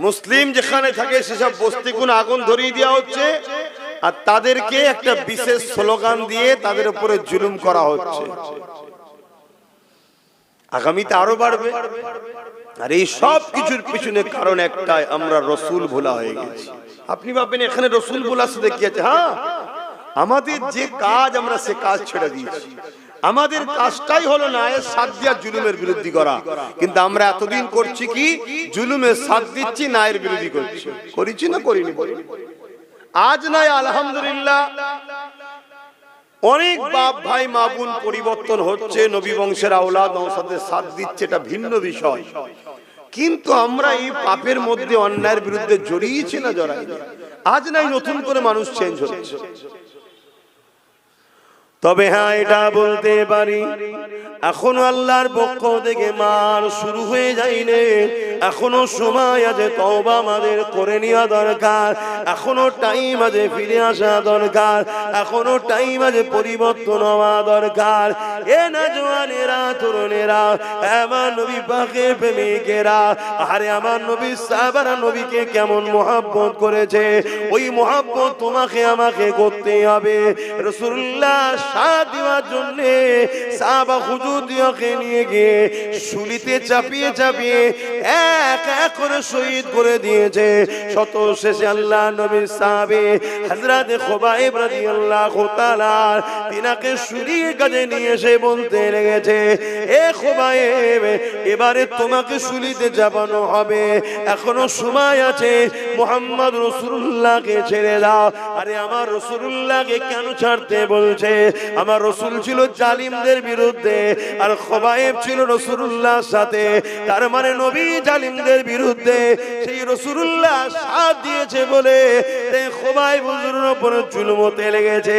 মুসলিম যেখানে থাকে সেসব বস্তিগুলো আগুন ধরিয়ে দেওয়া হচ্ছে, আর তাদেরকে একটা বিশেষ স্লোগান দিয়ে তাদের উপরে জুলুম করা হচ্ছে। আগামীতে আরো বাড়বে। আর এই সব কিছুর পিছনে কারণ একটাই, আমরা রসুল ভোলা হয়ে গেছি। আপনি ভাববেন এখানে রসুল ভোলার সাথে কি আছে? হ্যাঁ, আমাদের যে কাজ আমরা সে কাজ ছেড়ে দিয়েছি। আমাদের কাজটাই হলো নায়ের সাথ দিয়া জুলুমের বিরোধী করা, কিন্তু আমরা এতদিন করছি কি? জুলুমের সাথ দিচ্ছি, নায়ের বিরোধী করছি। করেছি না করিনি? আজ নয়, আলহামদুলিল্লাহ অনেক বাপ ভাই মা বোন পরিবর্তন হচ্ছে, নবী বংশের আওলাদ নওশাদের সাথ দিচ্ছে, এটা ভিন্ন বিষয়। কিন্তু আমরা এই পাপের মধ্যে অন্যায়ের বিরুদ্ধে জড়িয়েছি না জড়াই? আজ নাই নতুন করে মানুষ চেঞ্জ হচ্ছে। তবে হ্যাঁ, এটা বলতে পারি এখনো আল্লাহর পক্ষ থেকে মার শুরু হয়ে যায়নি। এখনো সময় আছে, তওবা আমাদের করে নেওয়া দরকার। এখনো টাইম আছে ফিরে আসা দরকার। এখনো টাইম আছে পরিবর্তন হওয়া দরকার। এ না জওয়ানেরা, তরুণেরা, আমার নবী পাকের প্রেমিকেরা, আরে আমার নবী সাহাবারা নবীকে কেমন মহব্বত করেছে, ওই মহব্বত তোমাকে আমাকে করতে হবে। রাসূলুল্লাহ সাথ দেওয়ার জন্য সাহাবা হুজুরকে নিয়ে গিয়ে শুলিতে চাপিয়ে চাপিয়ে এক এক করে শহীদ করে দিয়েছে। শত শেষে আল্লাহ নবীর সাহাবী হযরত খুবাইব রাদিয়াল্লাহু তাআলা তিনাকে শুলির কাছে নিয়ে এসে বলতে লেগেছে, এ খুবাইব, এবারে তোমাকে শুলিতে চাপানো হবে, এখনো সময় আছে, মুহাম্মদ রাসূলুল্লাহকে ছেড়ে দাও। আরে আমার রাসূলুল্লাহকে কেন ছাড়তে বলছে? আমার রাসূল ছিল জালিমদের বিরুদ্ধে, আর খুবাইব ছিল রাসূলুল্লাহর সাথে। তার মানে নবী জালিমদের বিরুদ্ধে, সেই রাসূলুল্লাহ সাথ দিয়েছে বলে খুবাইব হুজুরের উপর জুলুম হতে লেগেছে।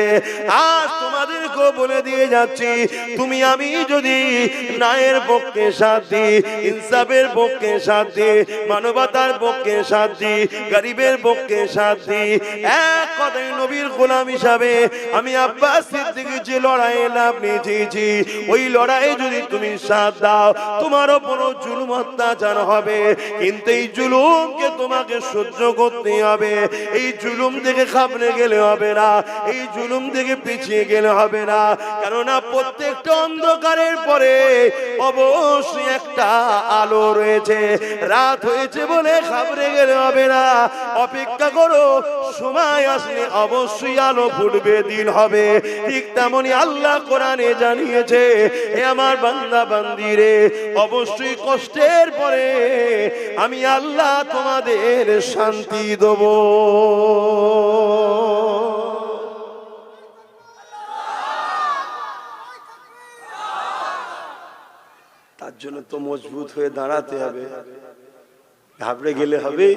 আজ তোমাদেরকেও বলে দিয়ে যাচ্ছি, তুমি আমি যদি ন্যায়ের পক্ষে সাথ দিই, ইনসাফের পক্ষে সাথ দিই, মানবতার পক্ষে সাথ দিই, গরিবের পক্ষে সাথ দিই, এক কথায় নবীর গোলাম হিসাবে আমি আব্বাস সিদ্দিকী যে লড়াই লাভ নিয়েছি, ওই লড়াই যদি তুমি সাথ দাও, তোমার উপর জুলুম অত্যাচার হবে, কিন্তু এই জুলুমকে তোমাকে সহ্য করতে হবে। এই জুলুম থেকে খাবলে গেলে হবে না, এই জুলুম থেকে পিছিয়ে গেলে হবে না। কেননা প্রত্যেকটা অন্ধকারের পরে অবশ্যই একটা আলো রয়েছে। রাত হয়েছে বলে খাবলে গেলে হবে না, অপেক্ষা করো, সময় আসলে অবশ্যই আলো ফুটবে, দিন হবে। ঠিক তেমনি আল্লাহ কোরআনে জানিয়েছে, হে আমার বান্দা বান্দিরে, অবশ্যই কষ্টের পরে আমি আল্লাহ তোমাদের শান্তি দেব। তার জন্য তো মজবুত হয়ে দাঁড়াতে হবে, ঘাবড়ে গেলে হবে?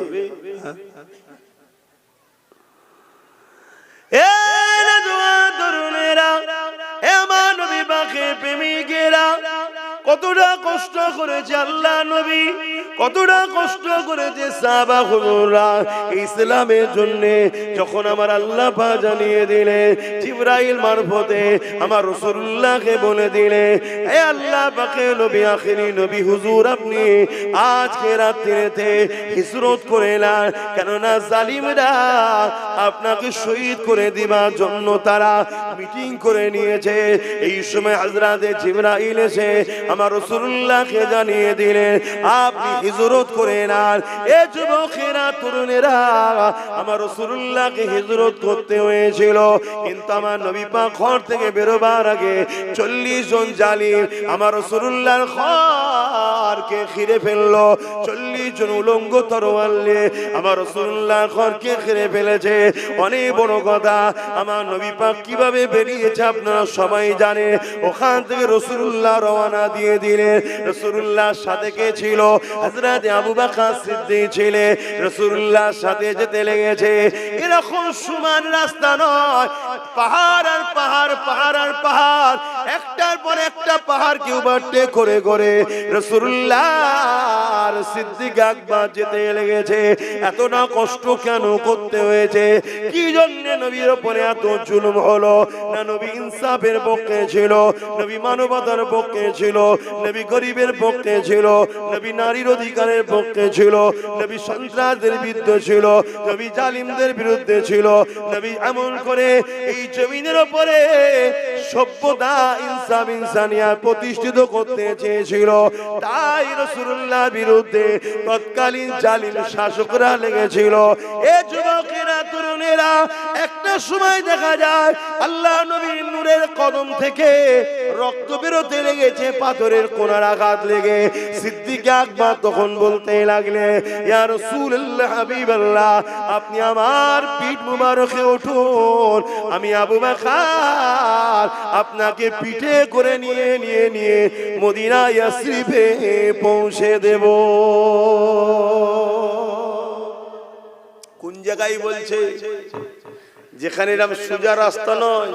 কতটা কষ্ট করেছে আল্লাহ নবী, কতটা কষ্ট করেছে সাহাবা হুজুররা ইসলামের জন্য। যখন আমার আল্লাহ পাক জানিয়ে দিলে জিবরাইল মারফতে আমার রাসূলুল্লাহকে বলে দিলে, হে আল্লাহ পাকের নবী আখেরি নবী হুজুর, আপনি আজকে রাত্রিতে হিজরত করে না, কেননা জালিমরা আপনাকে শহীদ করে দিবার জন্য তারা মিটিং করে নিয়েছে। এই সময় হযরতে জিবরাইল এসে আমার রাসূলুল্লাহকে জানিয়ে দিলেন, আপনি হিজরত করে নেন। এ যুবকেরা, তরুণেরা, আমার রাসূলুল্লাহকে হিজরত করতে হয়েছিল, কিন্তু আমার নবী পাক ঘর থেকে বেরোবার আগে 40 জন জালিম আমার রাসূলুল্লাহর ঘরকে ঘিরে ফেললো। 40 জন উলঙ্গ তরোয়াল নিয়ে আমার রাসূলুল্লাহর ঘরকে ঘিরে ফেলেছে। অনেক বড় কথা, আমার নবী পাক কিভাবে বেরিয়েছে আপনারা সবাই জানে। ওখান থেকে রাসূলুল্লাহ রওনা দিয়ে দিলেন। রাসূলুল্লাহর সাথে কে ছিল? হযরত আবু বকর সিদ্দিক ছিলেন। রাসূলুল্লাহর সাথে যেতে লেগেছে। এরকম সমান রাস্তা নয়, পাহাড় আর পাহাড়, পাহাড় আর পাহাড়, একটার পর একটা পাহাড় কে ওভারটেক করে করে রাসূলুল্লাহর সিদ্দিক আকবর যেতে লেগেছে। এতটা কষ্ট কেন করতে হয়েছে? কি জন্য নবীর উপরে এত জুলুম হলো? না নবী ইনসাফের পক্ষে ছিল, নবী মানবতার পক্ষে ছিল, নবী গরিবের পক্ষে ছিল, নবী নারীর অধিকারের পক্ষে ছিল, নবী সন্ত্রাসদের বিরুদ্ধে ছিল, নবী জালিমদের বিরুদ্ধে ছিল। নবী এমন করে এই জমিনের উপরে সভ্যতা, ইনসাফ, ইনসানিয়াত প্রতিষ্ঠিত করতে চেয়েছিল। তাই রাসূলুল্লাহর বিরুদ্ধে তৎকালীন জালিম শাসকরা লেগেছিল। এ যুবকেরা, তরুণেরা, একটা সময় দেখা যায় আল্লাহ নবীর নূরের কদম থেকে রক্ত বেরোতে লেগেছে, পাথরের কোনার আঘাত লেগে। সিদ্দিক আকবর তখন বলতে লাগলে, ইয়া রাসূলুল্লাহ, হাবিবাল্লাহ, আপনি আমার পিঠ মুবারকে উঠুন, আমি আবু বকর আপনাকে পিঠে করে নিয়ে নিয়ে নিয়ে মদিনা ইয়াসরিবে পৌঁছে দেব। কোন জায়গায় বলছে? যেখানে এরকম সোজা রাস্তা নয়,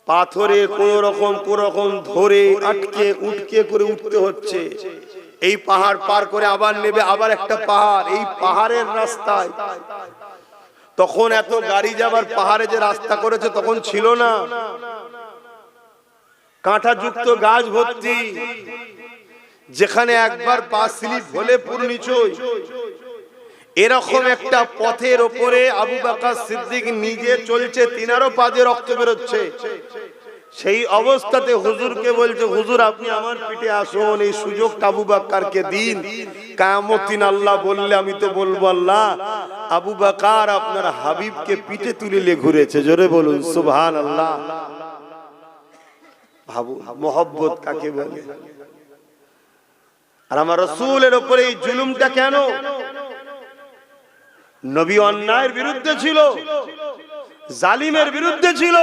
পাথরে কোন রকম ধরে আটকে উটকে করে উঠতে হচ্ছে। এই পাহাড় পার করে আবার নেবে আবার একটা পাহাড়, এই পাহাড়ের রাস্তায়। তখন এত গাড়ি যাবার পাহাড়ে যে রাস্তা করেছে তখন ছিল না, কাঁটাযুক্ত গাছ ভর্তি, যেখানে একবার পা স্লিপ হলে পুরো নিচই। এরকম একটা পথের ওপরে আবু বকর সিদ্দিক নিজে চলছে, তিনারও পা দিয়ে রক্ত বেরোচ্ছে। সেই অবস্থাতে হুজুরকে বলছে, হুজুর আপনি আমার পিঠে আসুন, এই সুযোগটা আবু বকরকে দিন। কিয়ামত দিন আল্লাহ বললে আমি তো বলবো, আল্লাহ আবু বকর আপনার হাবিবকে পিঠে তুলে ঘুরেছে। জোরে বলুন সুবহানাল্লাহ। ভাবু মোহব্বত কাকে বলে। আর আমার রাসূলের উপরে এই জুলুমটা কেন? নবী অন্যায়ের বিরুদ্ধে ছিল, জালিমের বিরুদ্ধে ছিল।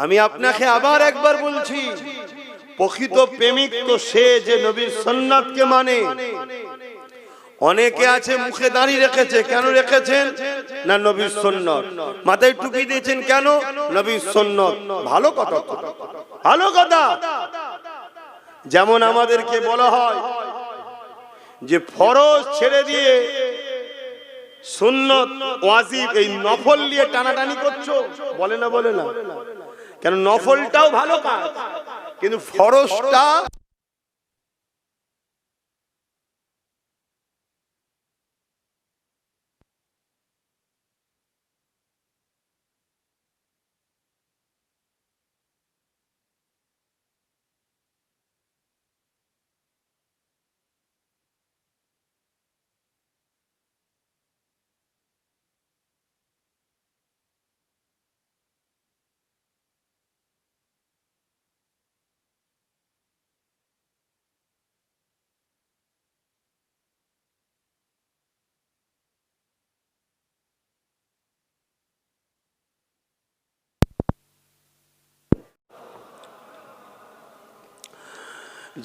আমি আপনাকে আবার একবার বলছি, প্রকৃত প্রেমিক তো সে যে নবীর সুন্নাতকে মানে। অনেকে আছে মুখে দাড়ি রেখেছে, কেন রেখেছেন? না নবীর সুন্নাত। মাথায় টুপি দিয়েছেন, কেন? নবীর সুন্নাত। ভালো কথা, ভালো কথা। যেমন আমাদেরকে বলা হয় যে ফরজ ছেড়ে দিয়ে সুন্নত, ওয়াজিব, এই নফল নিয়ে টানাটানি করছো, বলে না? বলে না কেন? নফলটাও ভালো কাজ, কিন্তু ফরজটা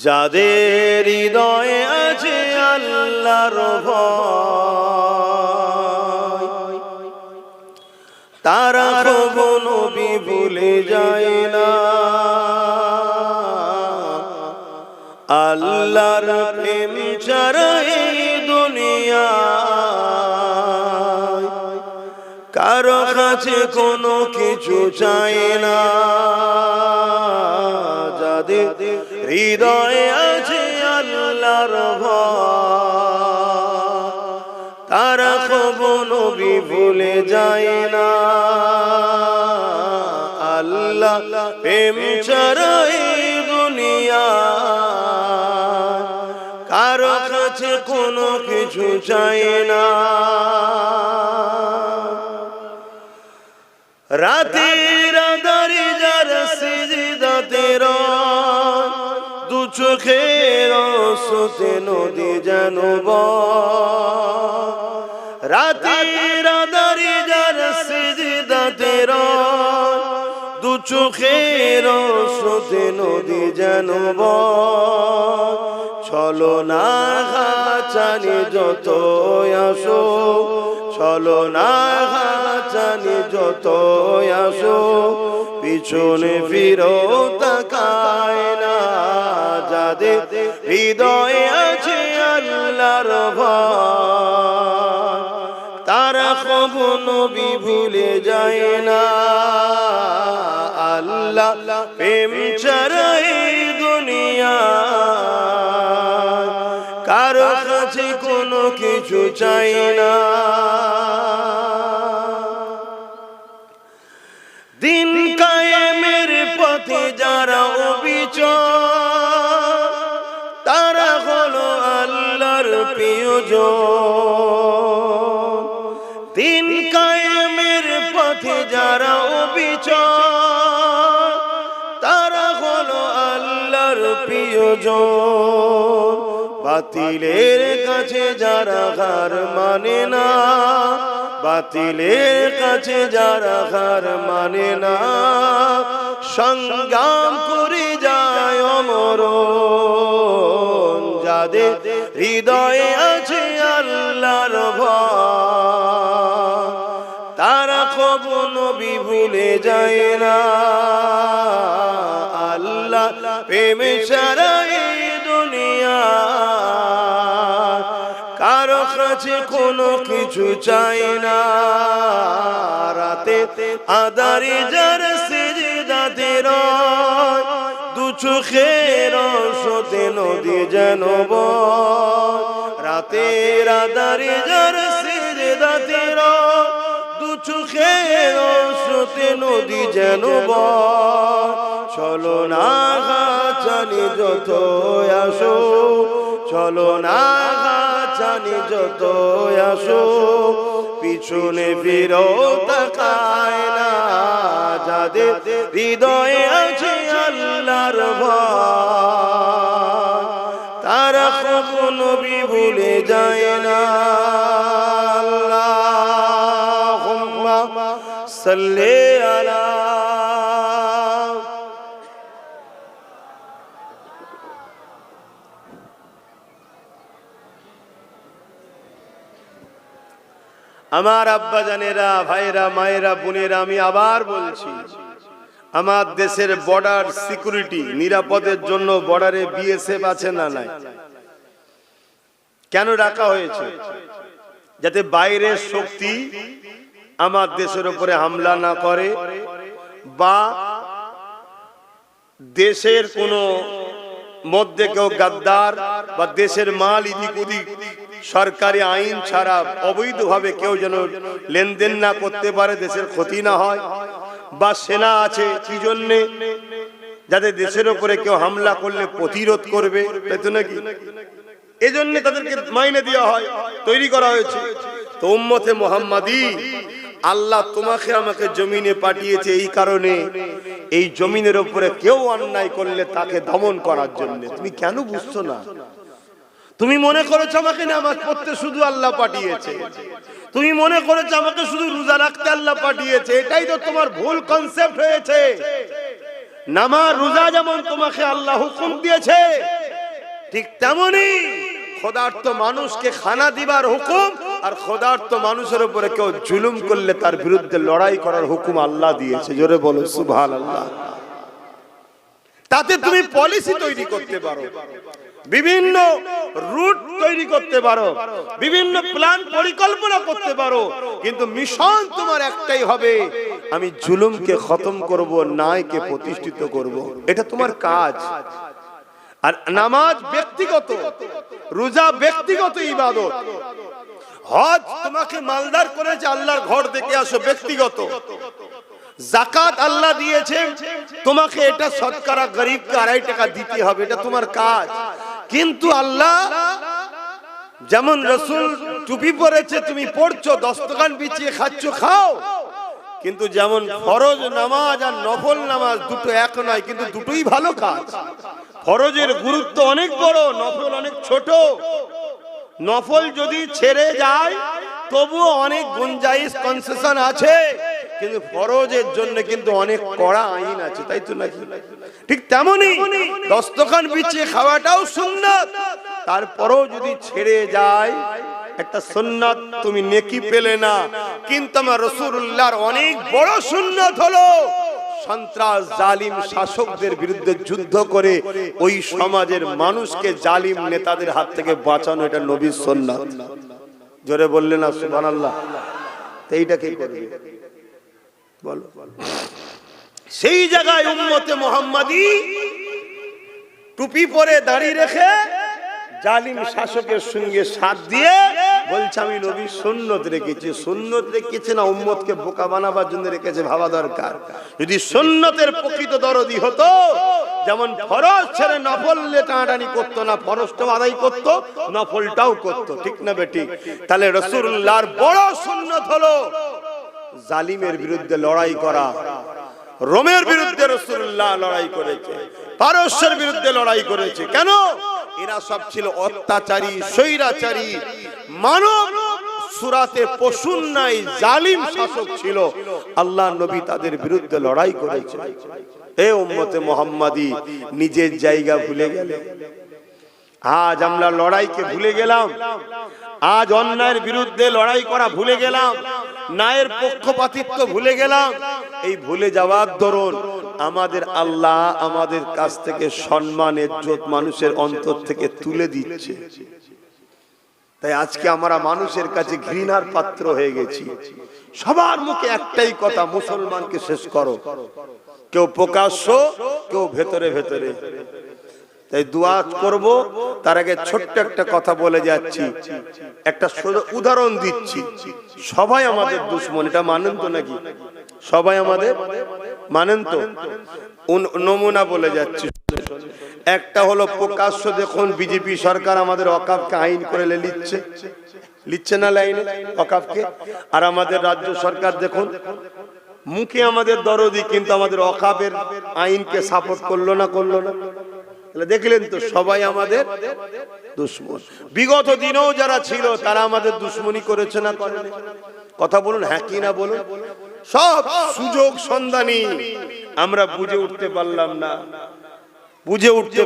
যাদের হৃদয়ে আছে আল্লাহর ভয়, তারা কখনো নবী ভুলে যায় না। আল্লাহর প্রেম ছাড়া এই দুনিয়ায় কারো কাছে কোনো কিছু চাই না। যাদের হৃদয়ে আছে আল্লাহর ভয় তারা কখনো ভুলে যায় না। আল্লাহ প্রেম ছাড়া এই দুনিয়ায় কারো কাছে কোনো কিছু চাই না। রাতের আঁধারে যারা সিজদাতে রয় দু চোখের আঁসুতে নদী যেন বয়। রাতের আঁধারে যারা সিজদাতে রয় দু চোখের আঁসুতে নদী যেন বয়। চলো না চানি যত আসো, চলো না চানি যত আসো, পিছনে ফিরো তাকায় না। যাদের হৃদয়ে আছে আল্লাহর ভয় তারা কখনো ভুলে যায় না। আল্লাহ প্রেম ছাড়া এই দুনিয়ায় কারো কাছে কোনো কিছু চাই না। দিন কায়েমের পথে যারা অবিচল তারা হলো আল্লাহর প্রিয়জন। দিন কায়েমের পথে যারা অবিচল তারা হলো আল্লাহর প্রিয়জন। বাতিলের কাছে যারা হার মানে না, বাতিলের কাছে যারা হার মানে না, সংগ্রাম করে যায় অমরণ। যাদের হৃদয়ে আছে আল্লাহর ভয় তারা কখনো ভুলে যায় না। আল্লাহ প্রেমে ছাড়া এই দুনিয়া কারো কাছে কোনো কিছু চাই না। রাতে আঁধারে যারা সিজদাতে রয় দু চোখের আঁসুতে নদী যেন বয়। রাতের আঁধারে যারা সিজদাতে রয় দু চোখের আঁসুতে নদী যেন বয়। চলো না চানি যত আসো, চলো না চানি যত আসো, পিছনে ফিরো তাকায় না। যাদের হৃদয়ে আছে আল্লাহর ভয় তারা কখনো ভুলে যায় না। আল্লাহুম্মা সাল্লি আলা আমার আব্বা জানেরা, ভাইরা, মায়েরা, বোনেরা, আমি আবার বলছি আমার দেশের বর্ডার সিকিউরিটি নিরাপদের জন্য বর্ডারে বিএসএফ আছে না নাই? কেন রাখা হয়েছে? যাতে বাইরের শক্তি আমার দেশের উপরে হামলা না করে বা দেশের কোনো মধ্যে কেউ গাদ্দার বা দেশের মাল ইদিক উদিক সরকারি আইন ছাড়া অবৈধভাবে কেউ যেন লেনদেন না করতে পারে, দেশের ক্ষতি না হয়। বা সেনা আছে কি জন্যে? যাতে দেশের উপরে কেউ হামলা করলে প্রতিরোধ করবে, তাই তো নাকি? এজন্য তাদেরকে মাইনে দেওয়া হয়, তৈরি করা হয়েছে। তো উম্মতে মুহাম্মাদি আল্লাহ তোমাকে আমাকে জমিনে পাঠিয়েছে এই কারণে, এই জমিনের উপরে কেউ অন্যায় করলে তাকে দমন করার জন্য। তুমি কেন বুঝছো না? তুমি মনে করেছো আমাকে নামাজ পড়তে শুধু আল্লাহ পাঠিয়েছে, তুমি মনে করেছো আমাকে শুধু রোজা রাখতে আল্লাহ পাঠিয়েছে। এটাই তো তোমার ভুল কনসেপ্ট হয়েছে। নামাজ রোজা যেমন তোমাকে আল্লাহ হুকুম দিয়েছে, ঠিক তেমনি খোদার্থ মানুষকে খানা দিবার হুকুম, আর খোদার্থ মানুষের উপরে কেউ জুলুম করলে তার বিরুদ্ধে লড়াই করার হুকুম আল্লাহ দিয়েছে। জোরে বলো সুবহানাল্লাহ। তাতে তুমি পলিসি তৈরি করতে পারো। বিভিন্ন রুট তৈরি করতে পারো, বিভিন্ন প্ল্যান পরিকল্পনা করতে পারো, কিন্তু মিশন তোমার একটাই হবে, আমি জুলুমকে খতম করব, ন্যায়কে প্রতিষ্ঠিত করব। এটা তোমার কাজ। আর নামাজ ব্যক্তিগত, রোজা ব্যক্তিগত ইবাদত, হজ তোমাকে মালদার করেছে আল্লাহর ঘর দেখে আসো ব্যক্তিগত, যাকাত আল্লাহ দিয়েছে তোমাকে এটা শতকরা গরিবকে 2.5 টাকা দিতে হবে, এটা তোমার কাজ। কিন্তু আল্লাহ যেমন রাসূল টুপি পরেছে তুমি পড়ছো, দস্তকান বিছিয়ে খাচ্ছ, খাও, কিন্তু যেমন ফরজ নামাজ আর নফল নামাজ দুটো এক নয়, কিন্তু দুটোই ভালো কাজ। ফরজের গুরুত্ব অনেক বড়, নফল অনেক ছোট। নফল যদি ছেড়ে যায় তবুও অনেক গুঞ্জাইশ কনসেশন আছে, কিন্তু ফরজের জন্য কিন্তু অনেক কড়া আইন আছে, তাই তো নাকি? ঠিক তেমনি দস্তখান বিছিয়ে খাওয়াটাও সুন্নাত, তারপরেও যদি ছেড়ে যায় একটা সুন্নাত, তুমি নেকি পেলে না। কিন্তু আমার রাসূলুল্লাহর অনেক বড় সুন্নাত হলো সন্ত্রাস জালিম শাসকদের বিরুদ্ধে যুদ্ধ করে ওই সমাজের মানুষকে জালিম নেতাদের হাত থেকে বাঁচানো, এটা নবীর সুন্নাত। জোরে বললেন না সুবহানাল্লাহ? এইটা কি করবে বলো? সেই জায়গায় উম্মতে মুহাম্মাদি টুপি পরে দাড়ি রেখে জালিম শাসকের সঙ্গে সাথ দিয়ে বলছে আমি নবীর সুন্নত রেখেছি। সুন্নত রেখেছে না উম্মতকে বোকা বানাবার জন্য রেখেছে, ভাবা দরকার। যদি সুন্নতের প্রকৃত দরদি হতো, যেমন ফরজ ছেড়ে নফল টানাটানি করতো না, ফরজটাও আদায় করতো, নফলটাও করতো, ঠিক না বেঠিক? তাহলে রাসূলুল্লাহর বড় সুন্নত হলো জালিমের বিরুদ্ধে লড়াই করা। রোমের বিরুদ্ধে রাসূলুল্লাহ লড়াই করেছে, পারস্যের বিরুদ্ধে লড়াই করেছে। কেন? এরা সব ছিল অত্যাচারী, স্বৈরাচারী, মানব সুরাতে পশুর নাই জালিম শাসক ছিল। আল্লাহ নবী তাদের বিরুদ্ধে লড়াই করেছে। হে উম্মতে মুহাম্মাদি, নিজের জায়গা ভুলে গেলে। আজ আমরা লড়াইকে ভুলে গেলাম, আজ অন্যায়ের বিরুদ্ধে লড়াই করা ভুলে গেলাম, ন্যায়ের পক্ষপাতিত্ব ভুলে গেলাম। এই ভুলে যাওয়ার দরুন আমাদের আল্লাহ আমাদের কাছ থেকে সম্মান ইজ্জত মানুষের অন্তর থেকে তুলে দিচ্ছে। তাই আজকে আমরা মানুষের কাছে ঘৃণার পাত্র হয়ে গেছি। সবার মুখে একটাই কথা, মুসলমানকে শেষ করো। কেউ প্রকাশ্য, কেউ ভেতরে ভেতরে। তাই দোয়া করব, তার আগে ছোট্ট একটা কথা বলে যাচ্ছি, একটা উদাহরণ দিচ্ছি। সবাই আমাদের দুশমন, এটা মানেন তো নাকি? সবাই আমাদের মানেন তো? নমুনা বলে যাচ্ছি। একটা হলো প্রকাশ্য, দেখুন বিজেপি সরকার আমাদের ওয়াকফকে আইন করে লিখছে না লাইনে ওয়াকফকে। আর আমাদের রাজ্য সরকার দেখুন মুখে আমাদের দরদি, কিন্তু আমাদের ওয়াকফের আইনকে সাপোর্ট করলো না। দেখলেন তো, সবাই আমাদের দুশমন। বিগত দিনেও যারা ছিল তারা আমাদের দুশমনি করেছে না করেনি? কথা বলুন, হ্যাঁ কি না বলুন? সব সুযোগ সন্ধানী, আমরা বুঝে উঠতে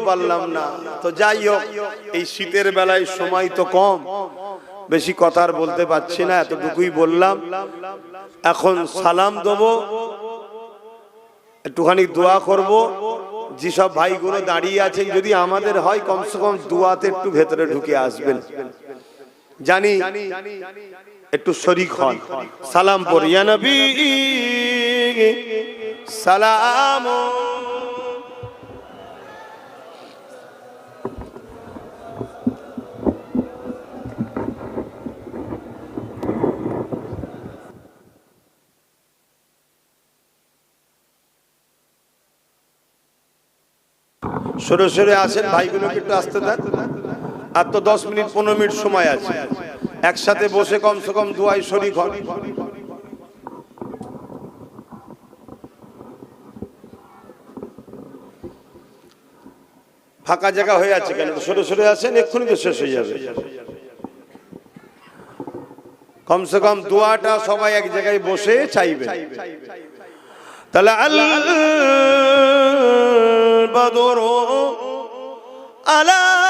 পারলাম না। তো যাই হোক, এই শীতের বেলায় সময় তো কম, বেশি কথা আর বলতে পারছি না, এতটুকুই বললাম। এখন সালাম দেবো, একটুখানি দোয়া করব। যেসব ভাইগুলো দাঁড়িয়ে আছেন, যদি আমাদের হয় কমসে কম দুয়াতে একটু ভেতরে ঢুকে আসবেন, জানি একটু শরীক হন। সালাম পড়ি, ইয়া নবী সালাম। সরে সরে আসেন, ভাইগুলোকে একটু আসতে দেন। আর তো 10 মিনিট 15 মিনিট সময় আছে, একসাথে বসে কমসে কম দুয়ায় শরীক হন। ফাঁকা জায়গা হয়ে আছে কেন? সরে সরে আসেন, এক্ষুনি তো শেষ হয়ে যাবে। কমসে কম দোয়াটা সবাই এক জায়গায় বসে চাইবে। তাহলে البدر علينا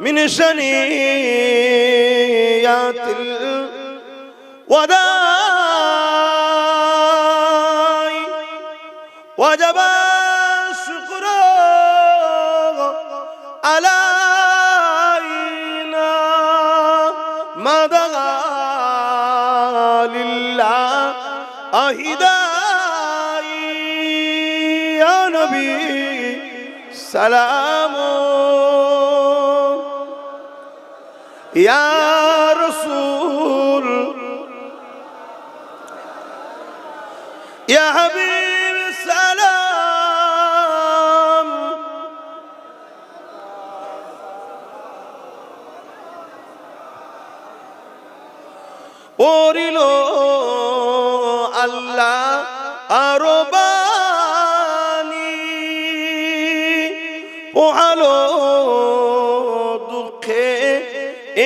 من شنيات الوداع وجب লিল্লাহ আহিদাই ইয়া নবী সালাম ইয়া রাসূল ইয়া হাবিব সালাম পড়িল আল্লাহ আরো বাণী পোহালো দুঃখে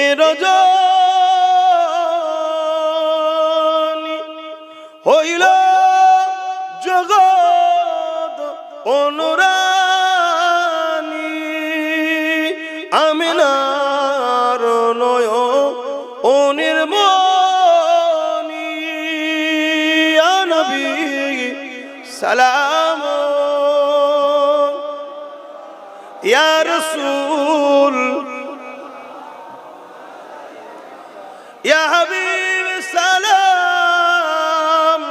এ রজনী হইল জগৎ অনুরানী আমিনার নয় অনির্মণি ইয়া নবী সালাম ইয়া রাসূল ইয়া হাবিব সালাম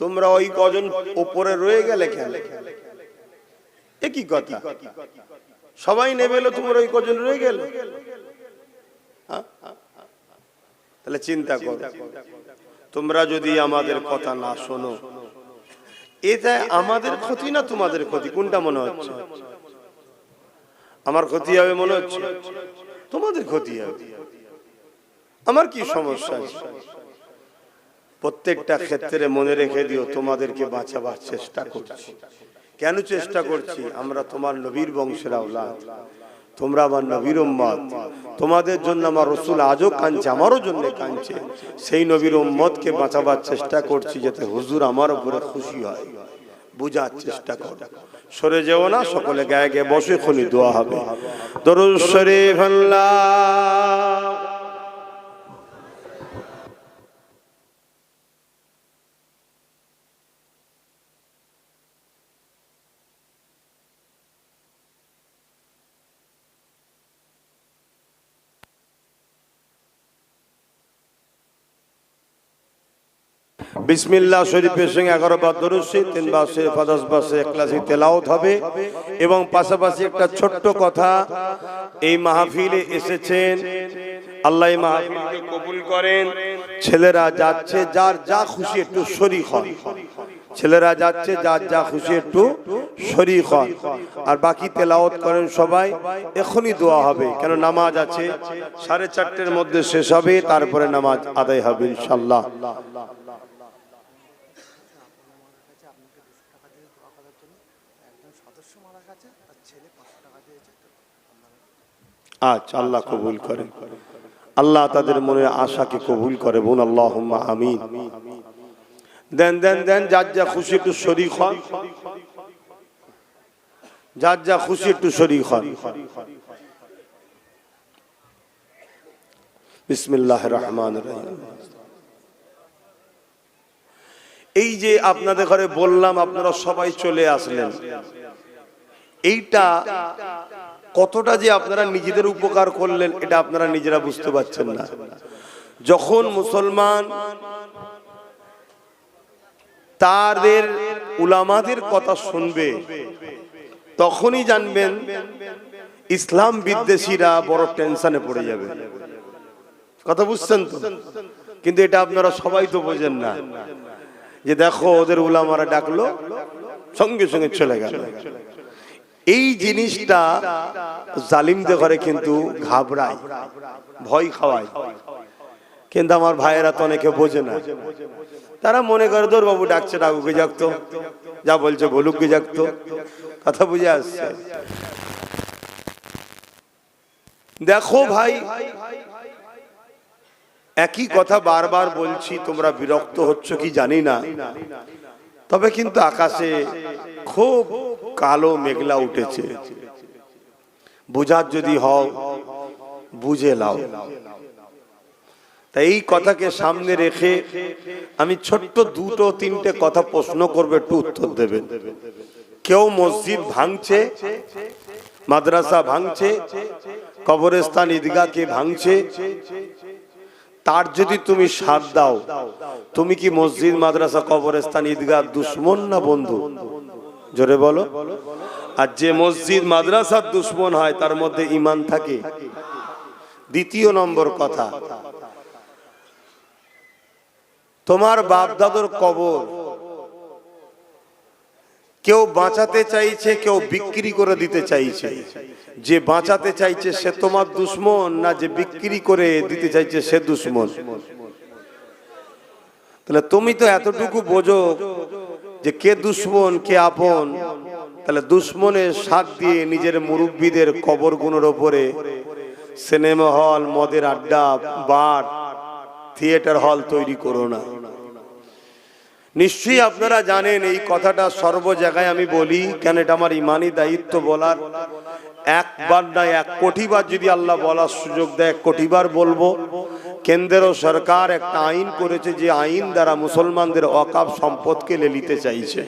তোমরা ওই কজন উপরে রয়ে গেলে কেন? একই কথা, সবাই নেমে এলো, তোমরা ওই কজন রয়ে গেল। তাহলে চিন্তা করো, তোমরা যদি আমাদের কথা না শোনো, এটা আমাদের ক্ষতি না তোমাদের ক্ষতি? কোনটা মনে হচ্ছে? আমার ক্ষতি হবে মনে হচ্ছে? তোমাদের ক্ষতি হবে। আমার কি সমস্যা? প্রত্যেকটা ক্ষেত্রে মনে রেখে দিও, তোমাদেরকে বাঁচাবার চেষ্টা করছি। কেন চেষ্টা করছি? আমরা তোমার নবীর বংশের আওলাদ, তোমরা আমার নবীর উম্মত। তোমাদের জন্য আমার রাসূল আজও কাঁদছে, আমারও জন্য কাঁদছে। সেই নবীর উম্মতকে বাঁচাবার চেষ্টা করছি, যাতে হুজুর আমার উপরে খুশি হয়। বুঝার চেষ্টা করো, সরে যেও না। সকলে গায়ে গায়ে বসে খুনি দোয়া হবে। দরুদ শরীফ আল্লাহ বিসমিল্লাহ শরীফের সঙ্গে 11 বার দরুদ শরীফ, 3 বার শরীফ, 10 বার শরীফ ইখলাসি তেলাওয়াত হবে। এবং পাশাপাশি একটা ছোট্ট কথা, এই মাহফিলে এসেছেন, আল্লাহ এই মাহফিলকে কবুল করেন। ছেলেরা যাচ্ছে, যার যা খুশি একটু শরীক হন। ছেলেরা যাচ্ছে, যার যা খুশি একটু শরীক হন। আর বাকি তেলাওয়াত করেন সবাই। এখনই দোয়া হবে, কেন নামাজ আছে, 4:30 মধ্যে শেষ হবে, তারপরে নামাজ আদায় হবে ইনশাআল্লাহ। আচ্ছা, আল্লাহ কবুল করেন, আল্লাহ তাদের মনের আশাকে কবুল করে। বোন আল্লাহুম্মা আমিন। দেন দেন দেন, যার যা খুশি একটু শরীক হন, যার যা খুশি একটু শরীক হন। বিসমিল্লাহির রহমানির রহিম। এই যে আপনাদের ঘরে বললাম, আপনারা সবাই চলে আসলেন, এইটা কতটা যে আপনারা নিজেদের উপকার করলেন, এটা আপনারা নিজেরা বুঝতে পারছেন না। যখন মুসলমান তাদের উলামাদের কথা শুনবে, তখনই জানবেন ইসলাম বিদ্বেষীরা বড় টেনশনে পড়ে যাবে। কথা বুঝছেন তো? কিন্তু এটা আপনারা সবাই তো বোঝেন না, যে দেখো ওদের উলামারা ডাকলো, সঙ্গে সঙ্গে চলে গেল। এই জিনিসটা জালিমদের ঘরে কিন্তু ঘাবড়ায়, ভয় খাওয়ায়। কিন্তু আমার ভাইয়েরা তো অনেকে বোঝে না, তারা মনে করে দৌড় বাবু ডাকছে, ডাকুকে যাকতো, যা বলছে বলুককে যাকতো। কথা বুঝে আসছে? দেখো ভাই, একই কথা বারবার বলছি, তোমরা বিরক্ত হচ্ছ কি জানি না, তবে কিন্তু আকাশে খুব কালো মেঘলা উঠেছে। বুঝার যদি হও বুঝে লাও। তাই এই কথাকে সামনে রেখে আমি ছোট্ট 2-3টে কথা প্রশ্ন করবে, একটু উত্তর দেবেন। কেউ মসজিদ ভাঙছে, মাদ্রাসা ভাঙছে, কবরস্থান ঈদগাহকে ভাঙছে, তার যদি তুমি সাথ দাও, তুমি কি মসজিদ মাদ্রাসা কবরস্থান ঈদগাহ দুশ্মন না বন্ধু? জোরে বলো। আর যে মসজিদ মাদ্রাসার দুশ্মন হয় তার মধ্যে ঈমান থাকে। দ্বিতীয় নম্বর কথা, তোমার বাপ দাদুর কবর কেউ বাঁচাতে চাইছে, কেউ বিক্রি করে দিতে চাইছে। যে বাঁচাতে চাইছে সে তোমার দুশ্মন, না যে বিক্রি করে দিতে চাইছে সে দুশ্মন? তাহলে তুমি তো এতটুকু বোঝো যে কে দুশ্মন কে আপন। তাহলে দুশ্মনের সাথ দিয়ে নিজের মুরব্বীদের কবরগুলোর ওপরে সিনেমা হল, মদের আড্ডা, বার, থিয়েটার হল তৈরি করো না। নিশ্চয়ই আপনারা জানেন এই কথাটা সর্ব জায়গায় আমি বলি, কেন এটা আমার ইমানি দায়িত্ব বলার। একবার না 1 কোটি বার যদি আল্লাহ বলার সুযোগ দেয় 1 কোটি বার বলবো। কেন্দ্র সরকার একটা আইন করেছে, যে আইন দ্বারা মুসলমানদের ওয়াকাফ সম্পদকে নিতে চাইছে।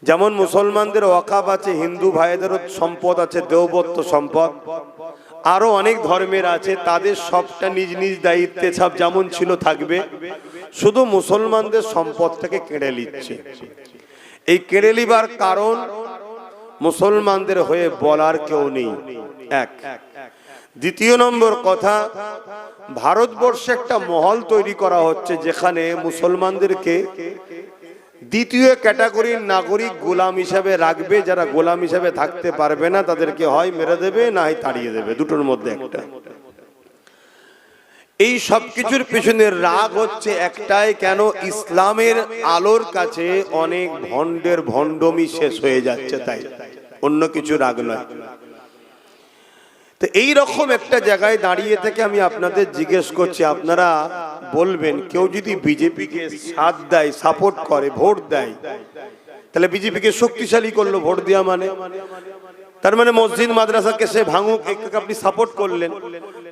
যেমন মুসলমানদের ওয়াকাফ আছে, হিন্দু ভাইদেরও সম্পদ আছে, দেওবত্ত সম্পদ, আরো অনেক ধর্মের আছে, তাদের সবটা নিজ নিজ দায়িত্বে সব যেমন ছিল থাকবে। শুধু মুসলমানদের সম্পদটাকে কেড়ে নিচ্ছে। এই কেড়ে নিবার কারণ মুসলমানদের হয়ে বলার কেউ নেই, এক। দ্বিতীয় নম্বর কথা, ভারতবর্ষে একটা মহল তৈরি করা হচ্ছে যেখানে মুসলমানদেরকে দ্বিতীয় ক্যাটাগরির নাগরিক গোলাম হিসাবে রাখবে। যারা গোলাম হিসাবে থাকতে পারবে না তাদেরকে হয় মেরে দেবে, না হয় তাড়িয়ে দেবে, দুটোর মধ্যে একটা। এই সব কিছুর পেছনে রাগ হচ্ছে একটাই, কেন ইসলামের আলোর কাছে অনেক ভণ্ডের ভণ্ডমি শেষ হয়ে যাচ্ছে, তাই অন্য কিছু রাগ নয়। তো এই রকম একটা জায়গায় দাঁড়িয়ে থেকে আমি আপনাদের জিজ্ঞেস করছি, আপনারা বলবেন কেউ যদি বিজেপিকে সাথ দেয়, সাপোর্ট করে, ভোট দেয়, তাহলে বিজেপিকে শক্তিশালী করলো ভোট দেওয়া মানে? তার মানে মসজিদ মাদ্রাসাকে সে ভাঙুক, আপনি সাপোর্ট করলেন,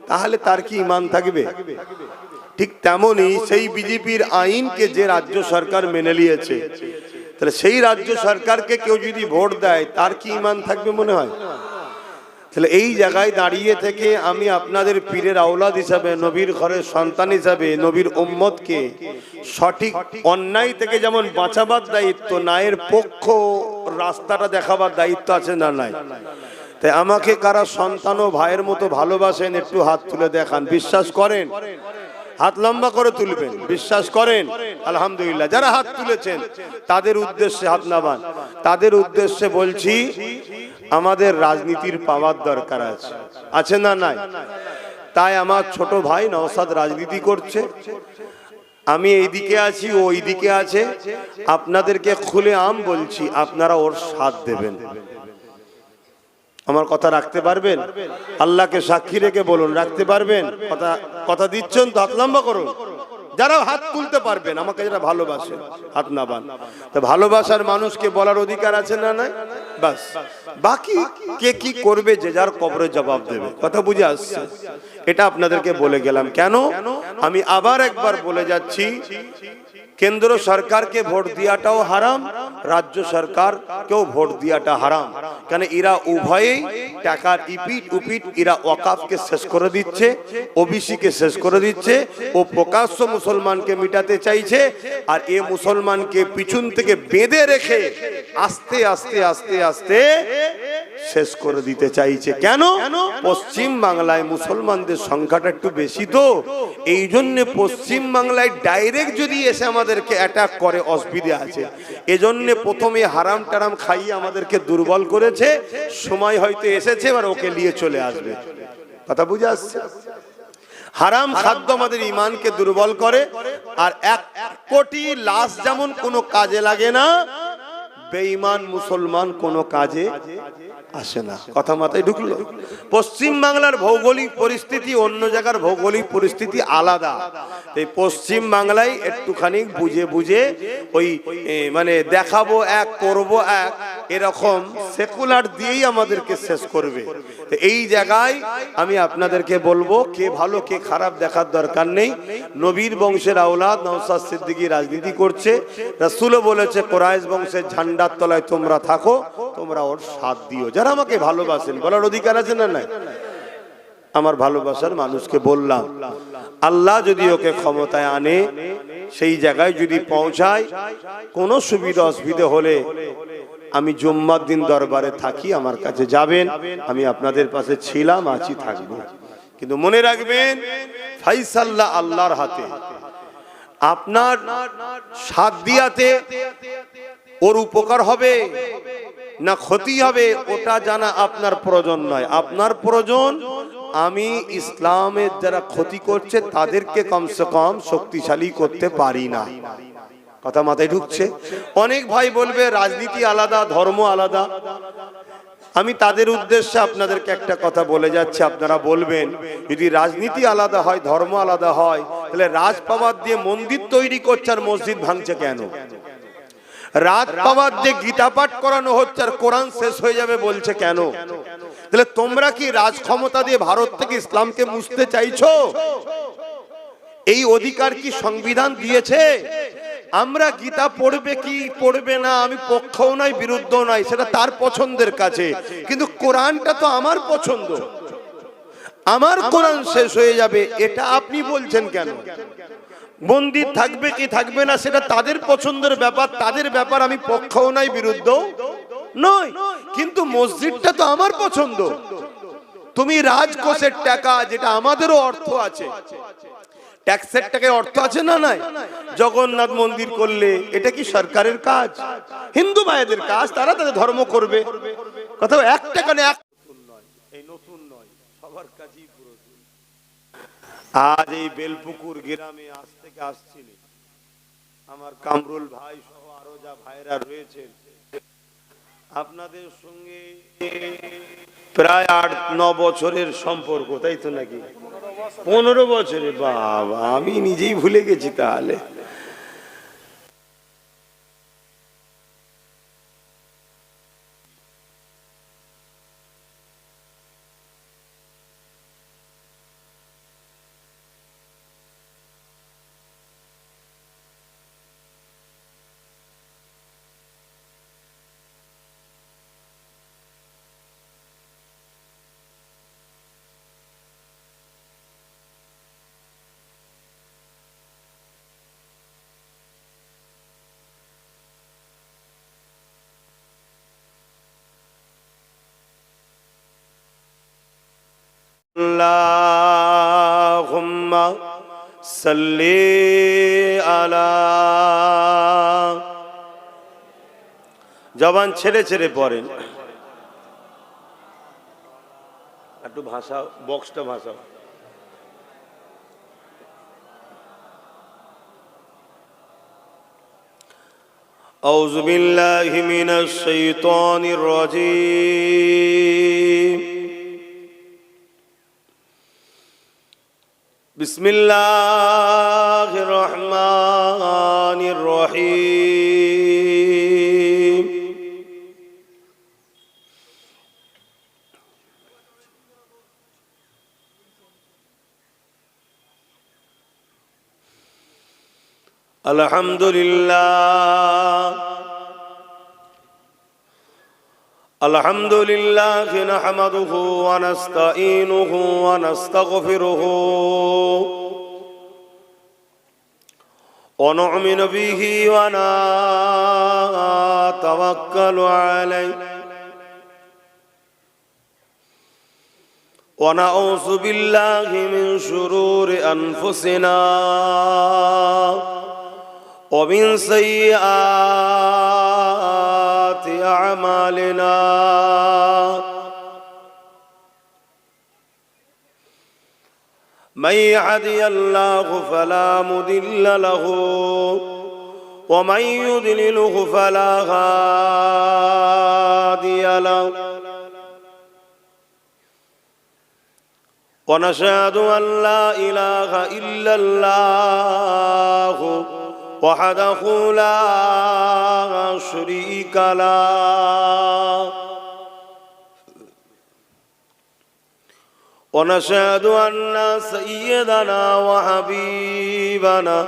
তাহলে তার কি ঈমান থাকবে? ঠিক তেমনি সেই বিজেপির আইনকে যে রাজ্য সরকার মেনে নিয়েছে, তাহলে সেই রাজ্য সরকারকে কেউ যদি ভোট দেয় তার কি ঈমান থাকবে মনে হয়? তাহলে এই জায়গায় দাঁড়িয়ে থেকে আমি আপনাদের পীরের আওলাদ হিসাবে, নবীর ঘরের সন্তান হিসাবে, নবীর উম্মতকে সঠিক অন্যায় থেকে যেমন বাঁচাবার দায়িত্ব, ন্যায়ের পক্ষ রাস্তাটা দেখাবার দায়িত্ব আছে না নাই? তাই আমাকে কারা সন্তান ও ভাইয়ের মতো ভালোবাসেন একটু হাত তুলে দেখান। বিশ্বাস করেন? হাত লম্বা করে তুলবেন। বিশ্বাস করেন? আলহামদুলিল্লাহ। যারা হাত তুলেছেন তাদের উদ্দেশ্যে হাত নামান। তাদের উদ্দেশ্যে বলছি, আমাদের রাজনীতির পাওয়ার দরকার আছে, আছে না নাই? তাই আমার ছোট ভাই নওশাদ রাজনীতি করছে, আমি এইদিকে আছি, ও ওইদিকে আছে। আপনাদেরকে খুলে আম বলছি, আপনারা ওর সাথ দেবেন। আমার কথা রাখতে পারবেন? আল্লাহকে সাক্ষী রেখে বলুন, রাখতে পারবেন? কথা দিচ্ছেন তো? হাত লম্বা করুন। যারা হাত তুলতে পারবেন, আমাকে যারা ভালোবাসেন হাত নামান। তো ভালোবাসার মানুষকে বলার অধিকার আছে না নাই? বাস, বাকি কে কি করবে যে যার কবরে জবাব দেবে। কথা বুঝে আসছে? এটা আপনাদেরকে বলে গেলাম। কেন? আমি আবার একবার বলে যাচ্ছি, কেন্দ্র সরকারকে ভোট দেওয়াটাও হারাম, রাজ্য সরকারকেও ভোট দেওয়াটা হারাম। কেন? এরা উভয়েই টাকার ইপিট উপিট, এরা ওয়াকাফকে শেষ করে দিচ্ছে, ওবিসিকে শেষ করে দিচ্ছে। ও প্রকাশ্য মুসলমানকে মিটাতে চাইছে, আর এ মুসলমানকে পিছন থেকে বেঁধে রেখে আস্তে আস্তে আস্তে আস্তে শেষ করে দিতে চাইছে। কেন? পশ্চিম বাংলায় মুসলমানদের সংখ্যাটা একটু বেশি, তো এই জন্য পশ্চিম বাংলায় ডাইরেক্ট যদি এসে আমাদেরকে অ্যাটাক করে অসুবিধা আছে। এজন্য প্রথমে হারাম টারাম খাইয়ে আমাদেরকে দুর্বল করেছে। সময় হয়তো এসেছে, এবার ওকে নিয়ে চলে আসবে। কথা বুঝে আসছে? হারাম খাদ্য আমাদের ঈমানকে দুর্বল করে। আর 1 কোটি লাশ যেমন কোনো কাজে লাগে না, বেঈমান মুসলমান কোনো কাজে আসে না। কথা মাথায় ঢুকলো? পশ্চিম বাংলার ভৌগোলিক পরিস্থিতি অন্য জায়গার ভৌগোলিক পরিস্থিতি আলাদা। এই পশ্চিম বাংলায় একটুখানি বুঝে বুঝে ওই মানে দেখাবো এক, করবো এক, এরকম সেকুলার দিয়েই আমাদেরকে শেষ করবে। এই জায়গায় আমি আপনাদেরকে বলবো, কে ভালো কে খারাপ দেখার দরকার নেই। নবীর বংশের আওলাদ নওশাদ সিদ্দিকী রাজনীতি করছে। রাসূলও বলেছে, কোরাইশ বংশের ঝান্ডার তলায় তোমরা থাকো, তোমরা ওর সাথ দিও। যারা আমাকে ভালোবাসেন, বলার অধিকার আছে না নাই? আমার ভালোবাসার মানুষকে বললাম, আল্লাহ যদি ওকে ক্ষমতায় আনে, সেই জায়গায় যদি পৌঁছায়, কোনো সুবিধা অসুবিধা হলে আমি জুম্মার দিন দরবারে থাকি, আমার কাছে যাবেন, আমি আপনাদের পাশে ছিলাম, আছি, থাকবো। কিন্তু মনে রাখবেন, ফাইসাল্লাহ আল্লাহর হাতে। আপনার সাথ দিয়াতে ওর উপকার হবে না ক্ষতি হবে, ওটা জানা আপনার প্রয়োজন নয়। আপনার প্রয়োজন আমি ইসলামের যারা ক্ষতি করছে তাদেরকে কমসে কম শক্তিশালী করতে পারি না। কথা মাথায় ঢুকছে? অনেক ভাই বলবে রাজনীতি আলাদা, ধর্ম আলাদা। আমি তাদের উদ্দেশ্যে আপনাদেরকে একটা কথা বলে যাচ্ছি, আপনারা বলবেন যদি রাজনীতি আলাদা হয়, ধর্ম আলাদা হয়, তাহলে রাজ পাওয়ার দিয়ে মন্দির তৈরি করছে আর মসজিদ ভাঙছে কেন? রাত পাওয়ার দিয়ে গীতা পাঠ করানো হচ্ছে আর কোরআন শেষ হয়ে যাবে বলছে কেন? তাহলে তোমরা কি রাজ ক্ষমতা দিয়ে ভারত থেকে ইসলামকে মুছতে চাইছো? এই অধিকার কি সংবিধান দিয়েছে? আমরা গীতা পড়বে কি পড়বে না, আমি পক্ষও নাই বিরুদ্ধও নাই, সেটা তার পছন্দের কাছে। কিন্তু কোরআনটা তো আমার পছন্দ, আমার কোরআন শেষ হয়ে যাবে, এটা আপনি বলছেন কেন? মন্দির থাকবে কি থাকবে না সেটা তাদের পছন্দের ব্যাপার, তাদের ব্যাপার, আমি পক্ষও নাই বিরুদ্ধও নয়। কিন্তু মসজিদটা তো আমার পছন্দ। তুমি রাজকোষের টাকা, যেটা আমাদেরও অর্থ আছে, ট্যাক্সের টাকায় অর্থ আছে না নাই? জগন্নাথ মন্দির করলে এটা কি সরকারের কাজ? হিন্দু ভাইদের কাজ, তারা তাদের ধর্ম করবে। কথা এক টাকা না, এই নতুন নয়, সবার কাজই পুরাতন। আজ এই বেলপুকুর গ্রামে আজ থেকে আসছিলেন আমার কামরুল ভাই সহ আরো যা ভাইরা রয়েছেন, আপনাদের সঙ্গে প্রায় 8-9 বছরের সম্পর্ক, তাই তো নাকি? 15 বছরে? বাবা, আমি নিজেই ভুলে গেছি তাহলে। আল্লাহুম্মা সাল্লি আলা, জবান ছেড়ে ছেড়ে পড়েন, একটু ভাষা বক্সটা ভাষা। আউযু বিল্লাহি মিনাশ শাইতানির রাজীম। বিসমিল্লাহির রহমানির রহিম। আলহামদুলিল্লাহ আলহামদুলিল্লাহ নাহমাদুহু ওয়া নাস্তাঈনুহু ওয়া নাস্তাগফিরুহু ওয়া নু'মিনু বিহি ওয়া নাতাওয়াক্কালু আলাইহি ওয়া নাউযু বিল্লাহি মিন শুরুরি আনফুসিনা ওয়া মিন সাইয়্যাতি আ'মালিনা। من يهده الله فلا مضل له ومن يضلله فلا هادي له ونشهد أن لا إله إلا الله وحده لا شريك له ونشهد أن سيدنا وحبيبنا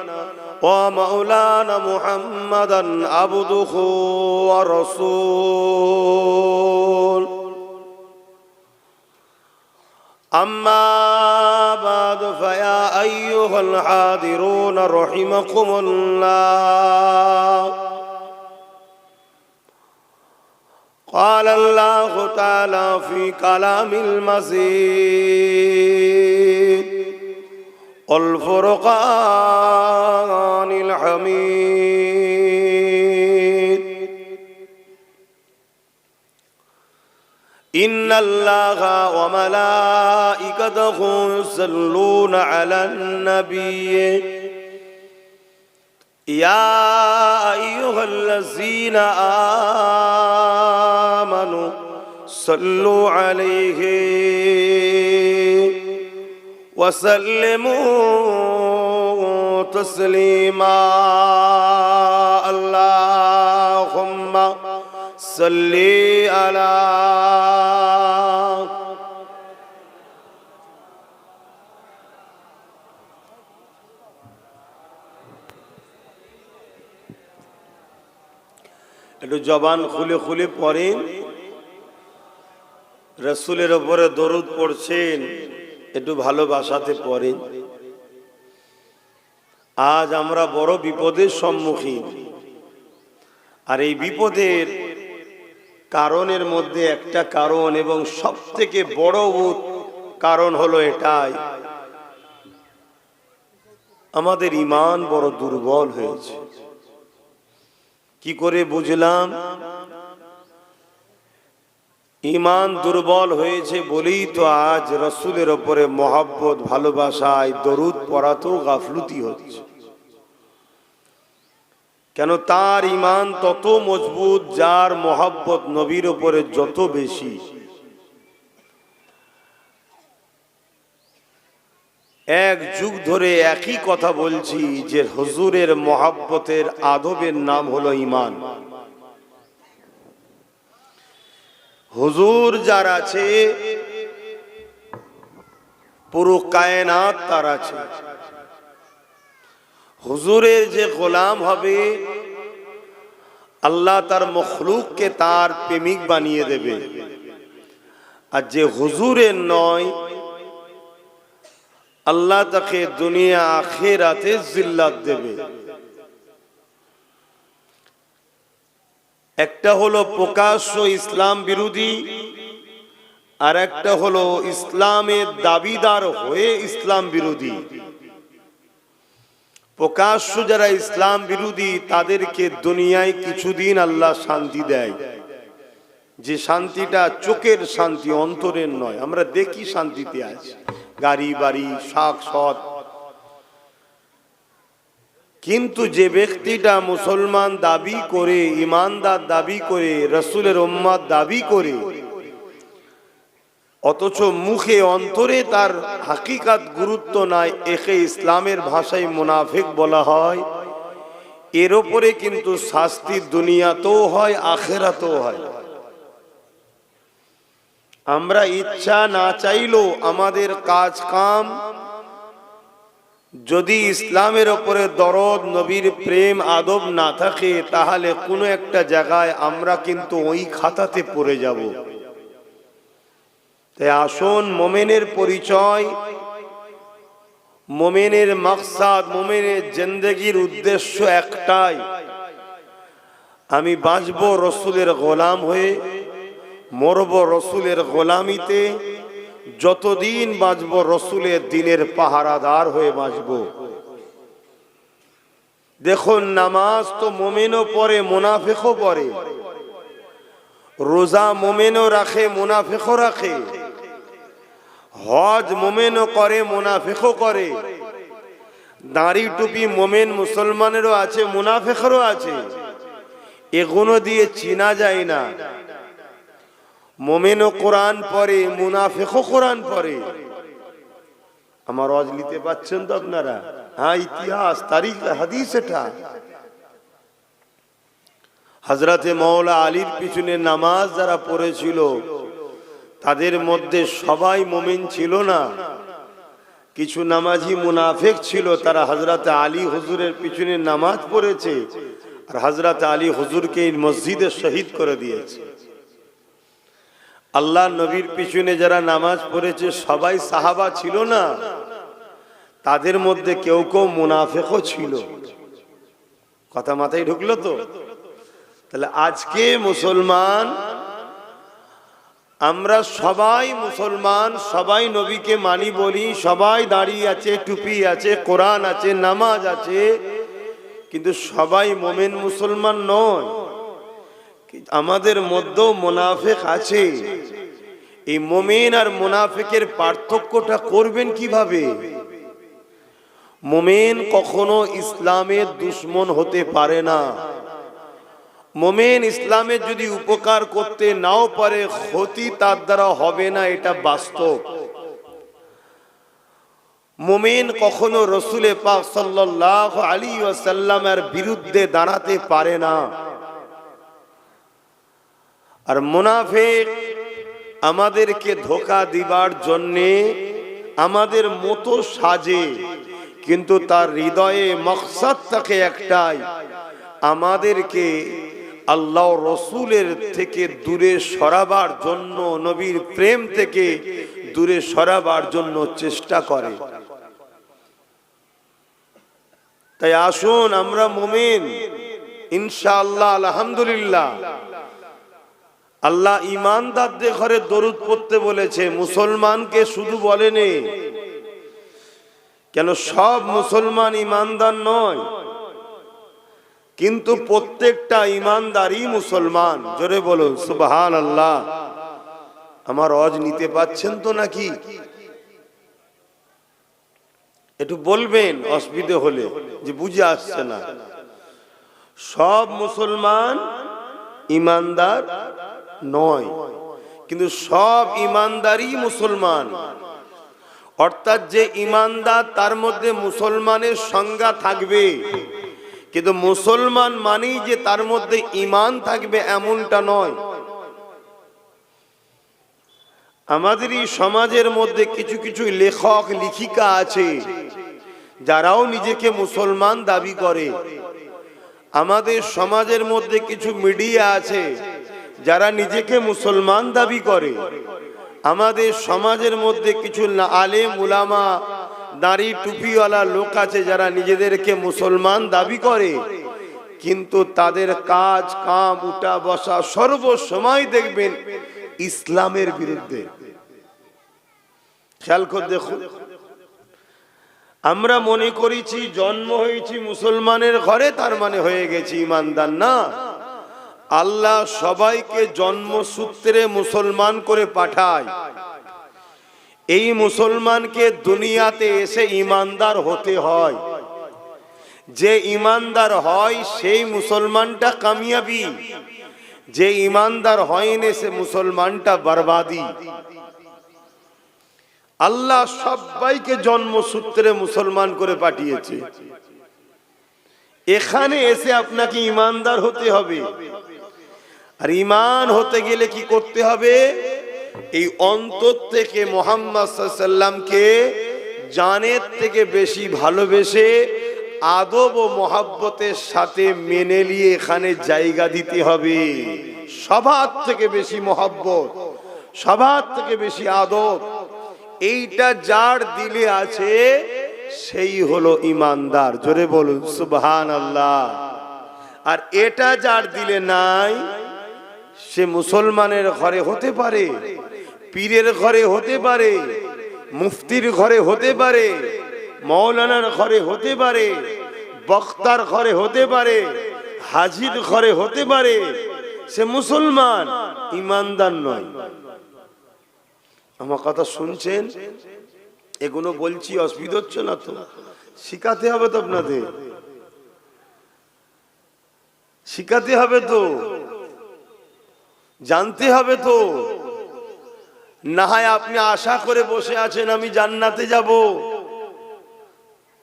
ومولانا محمدا عبده ورسوله أما بعد فيا أيها الحاضرون رحمكم الله قال الله تعالى في كلام المزيد والفرقان الحميد إن الله وملائكته يصلون على النبي يا أيها الذين آمنوا صلوا عليه وسلموا تسليما اللهم صل على একটু জবান খুলে খুলে পড়েন রাসূলের উপরে দরুদ পড়ছেন একটু ভালোবাসাতে পড়েন আজ আমরা বড় বিপদের সম্মুখীন আর এই বিপদের কারণের মধ্যে একটা কারণ এবং সবথেকে বড় কারণ হলো এটাই আমাদের ঈমান বড় দুর্বল হয়েছে কি করে বুঝলাম ঈমান দুর্বল হয়েছে বলেই তো আজ রাসূলের উপরে মহব্বত ভালোবাসায় দরুদ পড়াতেও গাফলুতি হচ্ছে কেন তার ঈমান তত মজবুত যার মহব্বত নবীর উপরে যত বেশি এক যুগ ধরে একই কথা বলছি যে হুজুরের মহব্বতের আদবের নাম হলো ঈমান হুজুর যার আছে পুরো কায়নাত তার আছে হুজুরের যে গোলাম হবে আল্লাহ তার মখলুককে তার প্রেমিক বানিয়ে দেবে আর যে হুজুরের নয় আল্লাহ তাকে দুনিয়া আখিরাতে জিল্লাত দেবে একটা হলো প্রকাশ্য ইসলাম বিরোধী আর একটা হলো ইসলামের দাবিদার হয়ে ইসলাম বিরোধী প্রকাশ্য যারা ইসলাম বিরোধী তাদেরকে দুনিয়ায় কিছুদিন আল্লাহ শান্তি দেয় যে শান্তিটা চোখের শান্তি অন্তরের নয় আমরা দেখি শান্তিতে আছি গাড়ি বাড়ি শাক সৎ কিন্তু যে ব্যক্তিটা মুসলমান দাবি করে ইমানদার দাবি করে রাসূলের উম্মত দাবি করে অথচ মুখে অন্তরে তার হাকিকাত গুরুত্ব নাই একে ইসলামের ভাষায় মুনাফিক বলা হয় এর উপরে কিন্তু শাস্তি দুনিয়াতেও হয় আখিরাতেও হয় আমরা ইচ্ছা না চাইলেও আমাদের কাজ কাম যদি ইসলামের উপরে দরদ নবীর প্রেম আদব না থাকে তাহলে কোনো একটা জায়গায় আমরা কিন্তু ওই খাতাতে পড়ে যাব তাই আসুন মুমিনের পরিচয় মুমিনের মাকসাদ মুমিনের জিন্দেগির উদ্দেশ্য একটাই আমি বাঁচবো রাসূলের গোলাম হয়ে মরবো রাসূলের গোলামিতে যতদিন বাঁচবো রাসূলের দ্বীনের পাহারাদার হয়ে বাঁচবো দেখুন নামাজ তো মুমিনও পড়ে মুনাফিকও পড়ে রোজা মুমিনও রাখে মুনাফিকও রাখে হজ মুমিনও করে মুনাফিকও করে দাড়ি টুপি মুমিন মুসলমানেরও আছে মুনাফিকেরও আছে এগুলো দিয়ে চিনা যায় না মুমিনও কোরআন পড়ে মুনাফিকও কোরআন পড়ে আমার ওয়াজ নিতে পাচ্ছেন তো আপনারা হ্যাঁ ইতিহাস তারিখ হাদিস এটা হযরতে মাওলা আলীর পিছনে নামাজ যারা পড়েছিল তাদের মধ্যে সবাই মুমিন ছিল না কিছু নামাজি মুনাফিক ছিল তারা হযরতে আলী হুজুরের পিছনে নামাজ পড়েছে আর হযরতে আলী হুজুরকে এই মসজিদে শহীদ করে দিয়েছে আল্লাহ নবীর পিছনে যারা নামাজ পড়েছে সবাই সাহাবা ছিল না, তাদের মধ্যে কেউ কেউ মুনাফিকও ছিল। কথা মাথায় ঢুকলো তো? তাহলে আজকে মুসলমান, আমরা সবাই মুসলমান, সবাই নবীকে মানি বলি, সবাই দাঁড়িয়ে আছে, টুপি আছে, কোরআন আছে, নামাজ আছে, কিন্তু সবাই মোমেন মুসলমান নয়। আমাদের মধ্যেও মুনাফিক আছে। এই মোমেন আর মুনাফিকের পার্থক্যটা করবেন কিভাবে? মোমেন কখনো ইসলামের দুশমন হতে পারে না। মোমেন ইসলামের যদি উপকার করতে নাও পারে, ক্ষতি তার দ্বারা হবে না, এটা বাস্তব। মোমেন কখনো রসুল পাক সাল্লাল্লাহু আলাইহি ওয়াসাল্লামের বিরুদ্ধে দাঁড়াতে পারে না। আর মুনাফিক আমাদেরকে ধোঁকা দিবার জন্যে আমাদের মতো সাজে, কিন্তু তার হৃদয়ে মকসদ থাকে একটাই, আমাদেরকে আল্লাহ রসুলের থেকে দূরে সরাবার জন্য, নবীর প্রেম থেকে দূরে সরাবার জন্য চেষ্টা করে। তাই আসুন আমরা মুমিন, ইনশাআল্লাহ, আলহামদুলিল্লাহ। আল্লাহ ইমানদারদের ঘরে দরুদ পড়তে বলেছে, মুসলমানকে শুধু বলেনি। কেন সব মুসলমান ইমানদার নয়, কিন্তু প্রত্যেকটা ইমানদারই মুসলমান। জোরে বলুন সুবহানাল্লাহ। আমার ওয়াজ নিতে পাচ্ছেন তো নাকি? একটু বলবেন অসুবিধা হলে, যে বুঝে আসছে না। সব মুসলমান ইমানদার নয়, কিন্তু সব ইমানদারই মুসলমান। অর্থাৎ যে ইমানদার তার মধ্যে মুসলমানের সংজ্ঞা থাকবে, কিন্তু মুসলমান মানেই যে তার মধ্যে ঈমান থাকবে এমনটা নয়। আমাদের এই সমাজের মধ্যে কিছু কিছু লেখক লেখিকা আছে যারাও নিজেকে মুসলমান দাবি করে। আমাদের সমাজের মধ্যে কিছু মিডিয়া আছে যারা নিজেকে মুসলমান দাবি করে। আমাদের সমাজের মধ্যে কিছু আলেম উলামা, দাড়ি টুপিওয়ালা লোক আছে যারা নিজেদেরকে মুসলমান দাবি করে, কিন্তু তাদের কাজ কাম উঠা বসা সর্বসময় দেখবেন ইসলামের বিরুদ্ধে। খেয়াল করে দেখুন, আমরা মনে করেছি জন্ম হয়েছি মুসলমানের ঘরে, তার মানে হয়ে গেছি ইমানদার। না, আল্লাহ সবাইকে জন্মসূত্রে মুসলমান করে পাঠায়। এই মুসলমানকে দুনিয়াতে এসে ইমানদার হতে হয়। যে ইমানদার হয় সেই মুসলমানটা কামিয়াবি, যে ইমানদার হয়নি সে মুসলমানটা বরবাদি। আল্লাহ সবাইকে জন্মসূত্রে মুসলমান করে পাঠিয়েছে। এখানে এসে আপনাকে ইমানদার হতে হবে। আর ঈমান হতে গেলে কি করতে হবে? এই অন্তর থেকে মুহাম্মদ সাল্লাল্লাহু আলাইহি ওয়াসাল্লামকে জানের থেকে বেশি ভালোবেসে আদব ও মহব্বতের সাথে মেনে নিয়ে এখানে জায়গা দিতে হবে। সবার থেকে বেশি মহব্বত, সবার থেকে বেশি আদব, এইটা যার দিলে আছে সেই হলো ইমানদার। জোরে বলুন সুবহানাল্লাহ। আর এটা যার দিলে নাই, সে মুসলমানের ঘরে হতে পারে, পীরের ঘরে হতে পারে, মুফতির ঘরে হতে পারে, মৌলানার ঘরে হতে পারে, বক্তার ঘরে হতে পারে, হাজির ঘরে হতে পারে, সে মুসলমান, ইমানদার নয়। আমার কথা শুনছেন? এগুলো বলছি, অসুবিধা হচ্ছে না তো? শিখাতে হবে তো আপনাদের, শিখাতে হবে তো, জানতে হবে তো। না হয় আপনি আশা করে বসে আছেন আমি জান্নাতে যাব,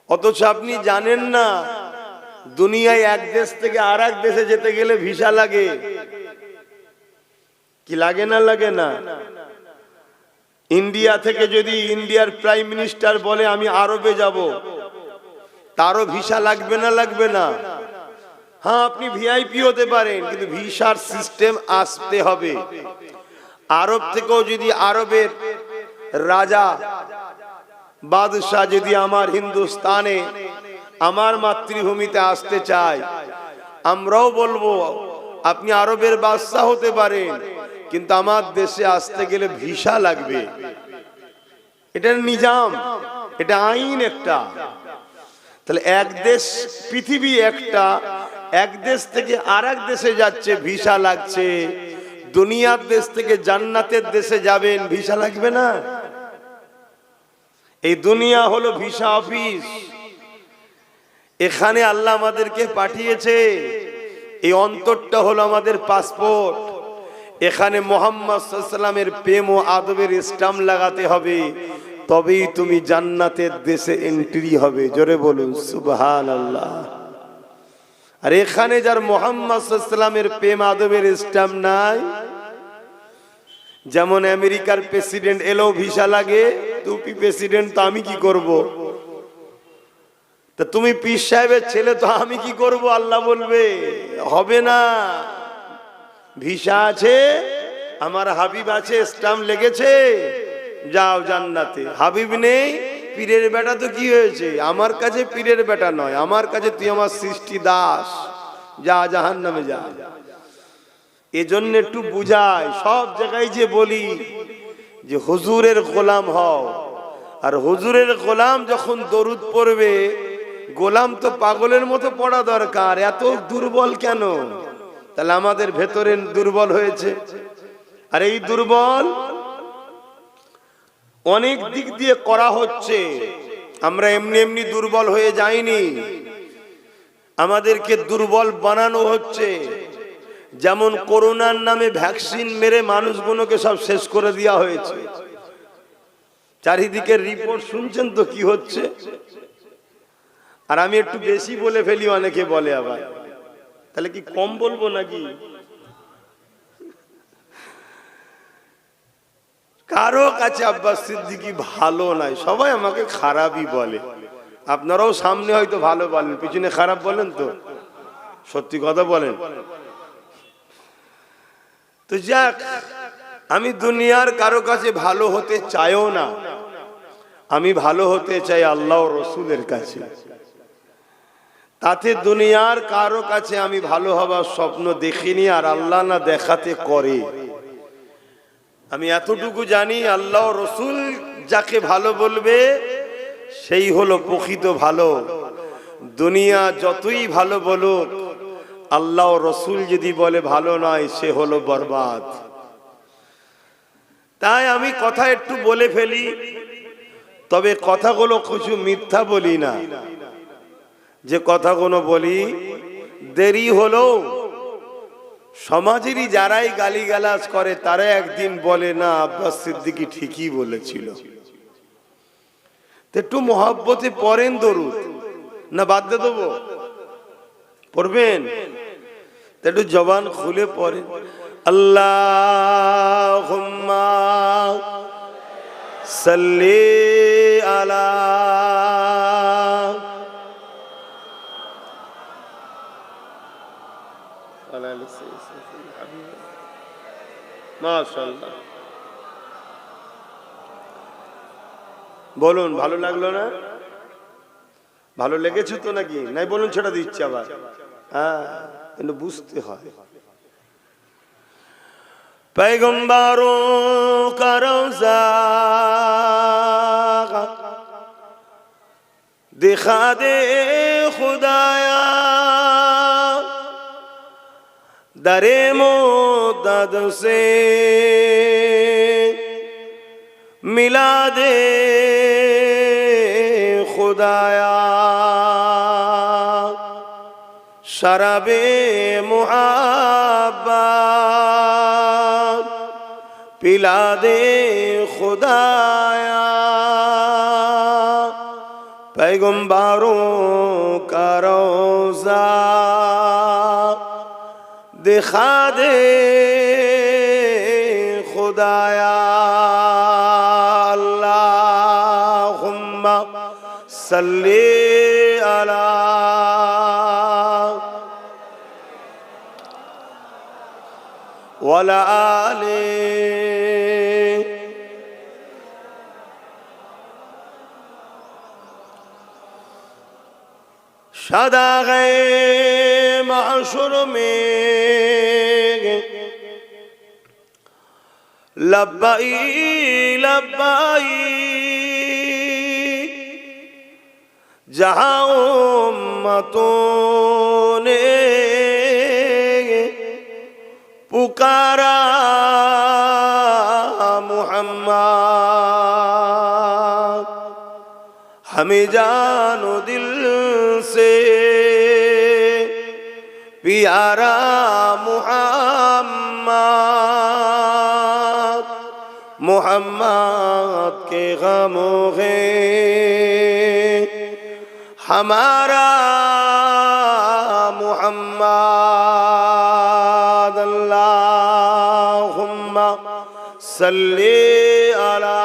অথচ আপনি জানেন না দুনিয়ায় এক দেশ থেকে আর এক দেশে যেতে গেলে ভিসা লাগে। কি লাগে না লাগে না? ইন্ডিয়া থেকে যদি ইন্ডিয়ার প্রাইম মিনিস্টার বলে আমি আরবে যাব, তারও ভিসা লাগবে না লাগবে না? হ্যাঁ, আপনি ভিআইপি হতে পারেন, কিন্তু ভিসার সিস্টেম আসতে হবে। আরব থেকেও যদি আরবের রাজা বাদশাহ যদি আমার হিন্দুস্তানে আমার মাতৃভূমিতে আসতে চায়, আমরাও বলবো আপনি আরবের বাদশাহ হতে পারেন, কিন্তু আমার দেশে আসতে গেলে ভিসা লাগবে। এটা নিজাম, এটা আইন একটা। তাহলে এক দেশ, পৃথিবী একটা, এক দেশ থেকে আর এক দেশে যাচ্ছে, ভিসা লাগছে। দুনিয়ার দেশ থেকে জান্নাতের দেশে যাবেন, ভিসা লাগবে না? এই দুনিয়া হলো ভিসা অফিস। এখানে আল্লাহ আমাদেরকে পাঠিয়েছে, এই অন্তরটা হলো আমাদের পাসপোর্ট। এখানে মুহাম্মদ সাল্লাল্লাহু আলাইহি ওয়াসাল্লামের প্রেম ও আদবের স্ট্যাম্প লাগাতে হবে, তবেই তুমি জান্নাতের দেশে এন্ট্রি হবে। জোরে বলুন সুবহানাল্লাহ। আর এখানে যার মুহাম্মদ সাল্লাল্লাহু আলাইহি ওয়াসাল্লামের প্রেম আদবের স্ট্যাম্প নাই, যেমন আমেরিকার প্রেসিডেন্ট এলো ভিসা লাগে, তুই প্রেসিডেন্ট তো আমি কি করব? তা তুমি পীর সাহেবের ছেলে তো আমি কি করব? আল্লাহ বলবে হবে না। ভিসা আছে, আমার হাবিব আছে, স্ট্যাম্প লেগেছে, যাও জান্নাতে। হাবিব নেই, পীরের বেটা তো কি হয়েছে? আমার কাছে পীরের বেটা নয়, আমার কাছে তুই আমার সৃষ্টি দাস, যা জাহান্নামে যা। এজন্য একটু বুঝাই, সব জায়গায় যে বলি যে হুজুরের গোলাম হও, আর হুজুরের গোলাম যখন দরুদ পড়বে, গোলাম তো পাগলের মতো পড়া দরকার। এত দুর্বল কেন? তাহলে আমাদের ভেতরে দুর্বল হয়েছে। আর এই দুর্বল অনেক দিক দিয়ে করা হচ্ছে, আমরা এমনি এমনি দুর্বল হয়ে যাইনি, আমাদেরকে দুর্বল বানানো হচ্ছে। যেমন করোনার নামে ভ্যাকসিন মেরে মানুষগুলোকে সব শেষ করে দেওয়া হয়েছে। চারিদিকে রিপোর্ট শুনছেন তো কি হচ্ছে। আর আমি একটু বেশি বলে ফেলি, অনেকে বলে আবার, তাহলে কি কম বলবো নাকি? কারো কাছে আব্বাস সিদ্দিকী ভালো নাই, সবাই আমাকে খারাপই বলে। আপনারাও সামনে হয়তো ভালো বলেন, পিছনে খারাপ বলেন, তো সত্যি কথা বলেন। তো যাক, আমি দুনিয়ার কারো কাছে ভালো হতে চাইও না, আমি ভালো হতে চাই আল্লাহ ও রসুলের কাছে। তাতে দুনিয়ার কারো কাছে আমি ভালো হবার স্বপ্ন দেখিনি, আর আল্লাহ না দেখাতে করে। আমি এতটুকু জানি, আল্লাহ ও রসুল যাকে ভালো বলবে সেই হলো প্রকৃত ভালো। দুনিয়া যতই ভালো বলুক, আল্লাহ ও রসুল যদি বলে ভালো নয়, সে হলো বরবাদ। তাই আমি কথা একটু বলে ফেলি, তবে কথাগুলো কিছু মিথ্যা বলি না। যে কথাগুলো বলি, দেরি হলো সমাজেরই যারাই গালিগালাজ করে, তারা একদিন বলে না আব্বাস সিদ্দিকী ঠিকই বলেছিল। একটু মহব্বতে পড়েন দরুদ, না বাদ দিয়ে দেবো? পড়বেন একটু জবান খুলে পড়েন। আল্লাহুম্মা সাল্লি আলা মাশাআল্লাহ। বলুন ভালো লাগলো না? ভালো লেগেছে তো নাকি? নাই বলুন, ছেড়ে দিচ্ছি আবার। হ্যাঁ, কিন্তু বুঝতে হয়। पैगंबरों का रोज़ा दिखा दे खुदाया, दरे मोदद से मिला दे खुदाया, शराबे मुहब्बत पिला दे खुदाया, पैगंबरों का रोज़ा दिखा दे खुदाया। अल्लाहुम्मा सल्ली अला वला आले सदाग़े महशर में लब्बाई लब्बाई जहाँ उम्मतों ने पुकारा मुहम्मद, हमें जानो दिल से प्यारा मुहम्मद, मुहम्मद के गमों है हमारा मुहम्मद। अल्लाहुम्मा सल्ली अला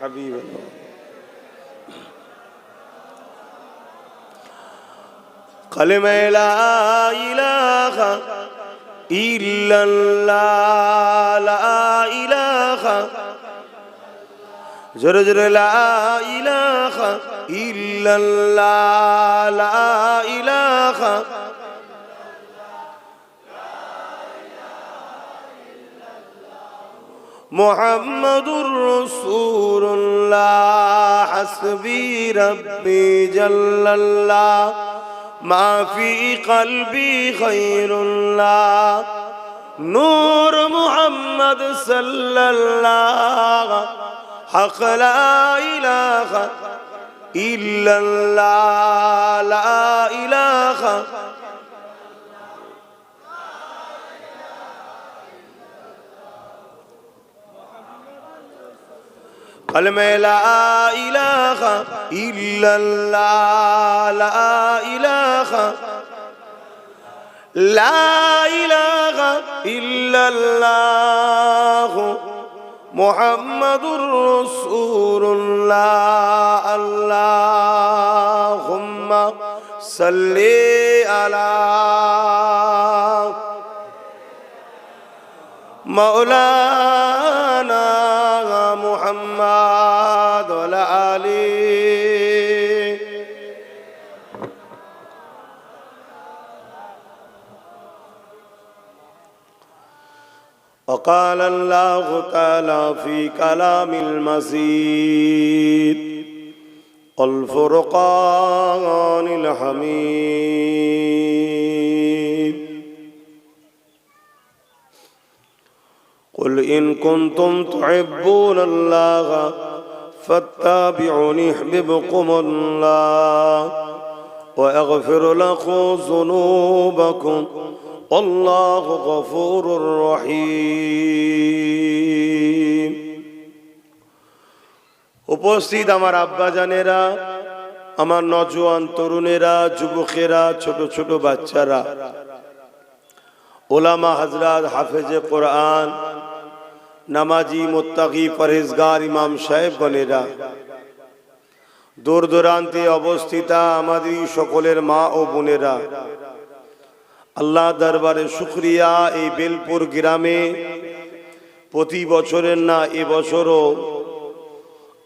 हबीब अल्लाह। कलमे ला इलाहा इल्लल्लाह, ला इलाहा, जोरे जोरे ला इलाहा इल्लल्लाह, ला इलाहा, मुहम्मदुर रसूलुल्लाह, हस्बी रब्बी जल्लल्लाह, मा फी क़ल्बी ख़ैरुल्लाह, नूर मुहम्मद सल्लल्लाह, हक़ ला इलाहा इल्लल्लाह, ला इलाहा, कलमे ला इलाहा इल्लल्लाह, ला इलाहा, ला इलाहा इल्लल्लाह, मुहम्मदुर रसूलुल्लाह। अल्लाहुम्मा सल्ली अला मौलाना मुहम्मद व अला आलिहि। वक़ाल अल्लाहु तआला फ़ी कलामिल मजीद वल फ़ुरक़ानिल हमीद। कुल इन कुंतुम तुहिब्बूनल्लाह फत्तबिऊनी युहब्बुकुमुल्लाह व यग़फिर लकुम ज़ुनूबकुम अल्लाहु गफूरुर रहीम। उपस्थित আমার আব্বা জানেরা, আমার নওজোয়ান তরুণেরা, যুবকেরা, ছোট ছোট বাচ্চারা, ওলামা হযরত, হাফেজে কোরআন, নামাজি, মুত্তাকি, পরহেজগার ইমাম সাহেবগণেরা, দূর দূরান্তে অবস্থিত আমাদের সকলের মা ও বোনেরা, আল্লাহ দরবারে শুকরিয়া। এই বেলপুর গ্রামে প্রতি বছরের না এবছরও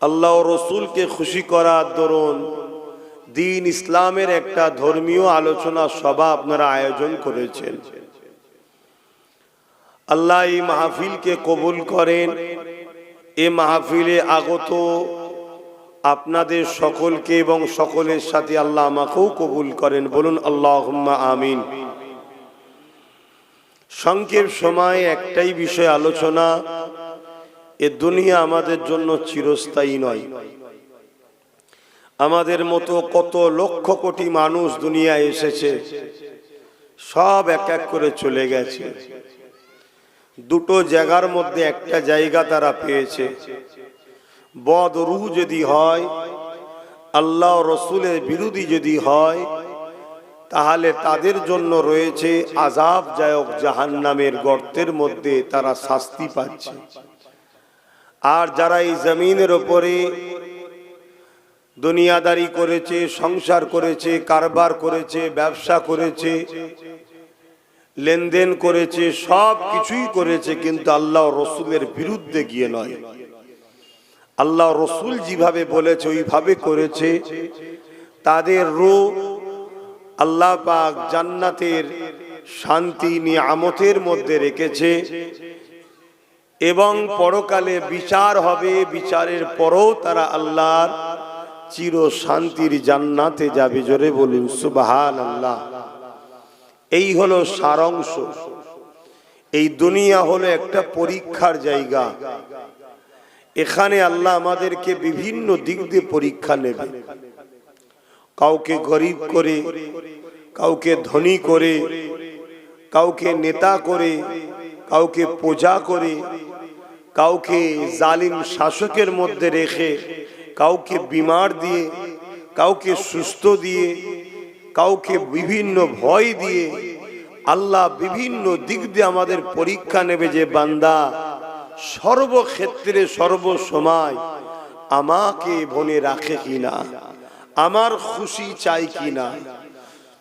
আল্লাহ রসুলকে খুশি করার দরুন দিন ইসলামের একটা ধর্মীয় আলোচনা সভা আপনারা আয়োজন করেছেন। আল্লাহ এই মাহফিলকে কবুল করেন। এই মাহফিলে আগত আপনাদের সকলকে এবং সকলের সাথে আল্লাহ আমাকেও কবুল করেন, বলুন আল্লাহুম্মা আমিন। সংক্ষেপ সময়ে একটাই বিষয় আলোচনা। এ দুনিয়া আমাদের জন্য চিরস্থায়ী নয়। আমাদের মতো কত লক্ষ কোটি মানুষ দুনিয়ায় এসেছে, সব এক এক করে চলে গেছে। দুটো জায়গার মধ্যে একটা জায়গা তারা পেয়েছে। বদরূহ যদি হয়, আল্লাহ রসুলের বিরোধী যদি হয়, তাহলে তাদের জন্য রয়েছে আযাবদায়ক জাহান্নামের গর্তের মধ্যে তারা শাস্তি পাচ্ছে। আর যারা এই জমিনের উপরে দুনিয়াদারি করেছে, সংসার করেছে, কারবার করেছে, ব্যবসা করেছে, লেনদেন করেছে, সব কিছুই করেছে, কিন্তু আল্লাহ রসুলের বিরুদ্ধে গিয়ে নয়। আল্লাহ রসুল যেভাবে বলেছে ওইভাবে করেছে। তাদের রূহ আল্লাহ পাক জান্নাতের শান্তি নিয়ামতের মধ্যে রেখেছে এবং পরকালে বিচার হবে, বিচারের পরও তারা আল্লাহর চির শান্তির জান্নাতে যাবে। জোরে বলুন সুবহানাল্লাহ। এই হলো সারাংশ। এই দুনিয়া হলো একটা পরীক্ষার জায়গা। এখানে আল্লাহ আমাদেরকে বিভিন্ন দিক দিয়ে পরীক্ষা নেবে। কাউকে গরিব করে, কাউকে ধনী করে, কাউকে নেতা করে, কাউকে পূজা করে, কাউকে জালিম শাসকের মধ্যে রেখে, কাউকে বিমার দিয়ে, কাউকে সুস্থ দিয়ে, কাউকে বিভিন্ন ভয় দিয়ে আল্লাহ বিভিন্ন দিক দিয়ে আমাদের পরীক্ষা নেবে যে বান্দা সর্বক্ষেত্রে সর্বসময় আমাকে মনে রাখে কিনা, আমার খুশি চাই কিনা।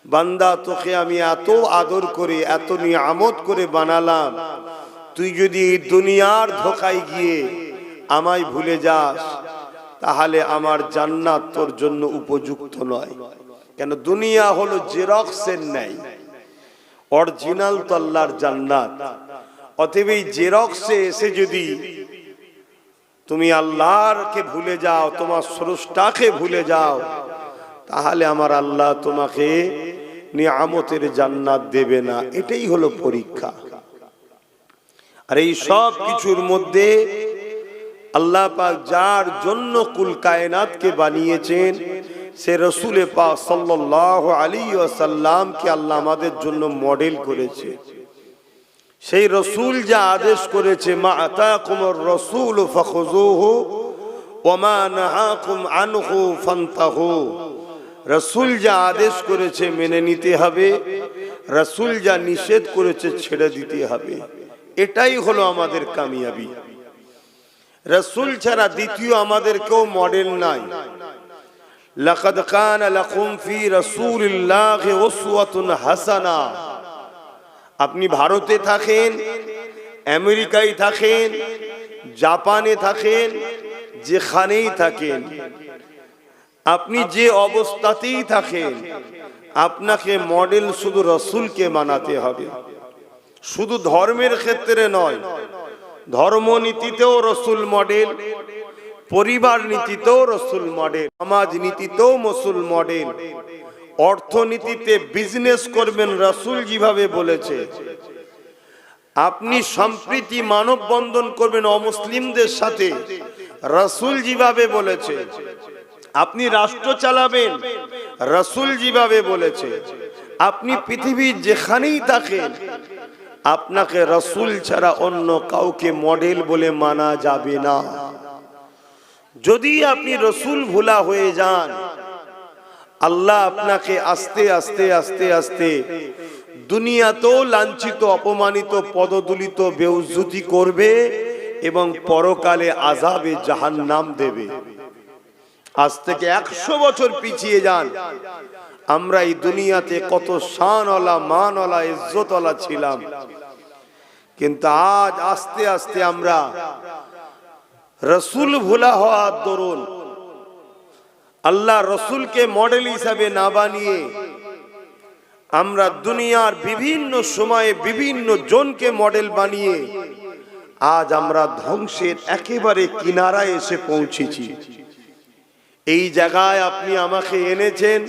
বান্দা তোকে আমি এত আদর করে এত নিয়ামত করে বানালাম, তুই যদি এই দুনিয়ার ধোকায় গিয়ে আমায় ভুলে যাস তাহলে আমার জান্নাত তোর জন্য উপযুক্ত নয়। কেন দুনিয়া হলো জেরক্সের ন্যায়, অরিজিনাল তো আল্লাহর জান্নাত। অতএব এই জেরক্সে এসে যদি তুমি আল্লাহকে ভুলে যাও, তোমার স্রষ্টাকে ভুলে যাও, তাহলে আমার আল্লাহ তোমাকে নিয়ামতের জান্নাত দেবে না। এটাই হলো পরীক্ষা। আর এই সব কিছুর মধ্যে আল্লাহ পাক যার জন্য কুল কায়নাতকে বানিয়েছেন সে রাসূল পাক সাল্লাল্লাহু আলাইহি ওয়াসাল্লামকে আল্লাহ আমাদের জন্য মডেল করেছে। সেই রাসূল যা আদেশ করেছে, মা আতাকুমুর রাসূল ফাখুযুহু ওয়া মা নাহাকুম আনহু ফান্তাহু। রাসূল যা আদেশ করেছে মেনে নিতে হবে, রাসূল যা নিষেধ করেছে ছেড়ে দিতে হবে। এটাই হলো আমাদের কামিয়াবি। রাসূল ছাড়া দ্বিতীয় আমাদের কেউ মডেল নাই। লাকাদ কানা লাকুম ফি রাসূলিল্লাহি উসওয়াতুন হাসানা। আপনি ভারতে থাকেন, আমেরিকায় থাকেন, জাপানে থাকেন, যেখানেই থাকেন, আপনি যে অবস্থাতেই থাকেন, আপনাকে মডেল শুধু রাসূলকে মানাতে হবে। শুধু ধর্মের ক্ষেত্রে নয়, ধর্মনীতিতেও রাসূল মডেল, পরিবার নীতিতেও রাসূল মডেল, সমাজ নীতিতেও রাসূল মডেল, অর্থনীতিতে বিজনেস করবেন রাসূল যেভাবে বলেছে, আপনি সম্প্রীতি মানববন্ধন করবেন অমুসলিমদের সাথে রাসূল যেভাবে বলেছে, আপনি রাষ্ট্র চালাবেন রাসূল যেভাবে বলেছে, আপনি পৃথিবীর যেখানেই থাকেন আপনাকে রাসূল ছাড়া অন্য কাউকে মডেল বলে মানা যাবে না। যদি আপনি রাসূল ভোলা হয়ে যান, আল্লাহ আপনাকে আস্তে আস্তে আস্তে আস্তে দুনিয়াতেও লাঞ্ছিত, অপমানিত, পদদলিত, বেউজ্জতি করবে এবং পরকালে আযাবে জাহান্নাম দেবে। আজ থেকে 100 বছর পিছিয়ে যান, আমরা এই দুনিয়াতে কত শানওয়ালা, মানওয়ালা, ইজ্জতওয়ালা ছিলাম, কিন্তু আজ আস্তে আস্তে আমরা রাসূল ভোলা হওয়ার দরুন আল্লাহ রাসূলকে মডেল হিসাবে না বানিয়ে আমরা দুনিয়ার বিভিন্ন সময়ে বিভিন্ন জনকে মডেল বানিয়ে আজ আমরা ধ্বংসের একেবারে কিনারায় এসে পৌঁছেছি। এই জায়গায় আপনি আমাকে এনেছেন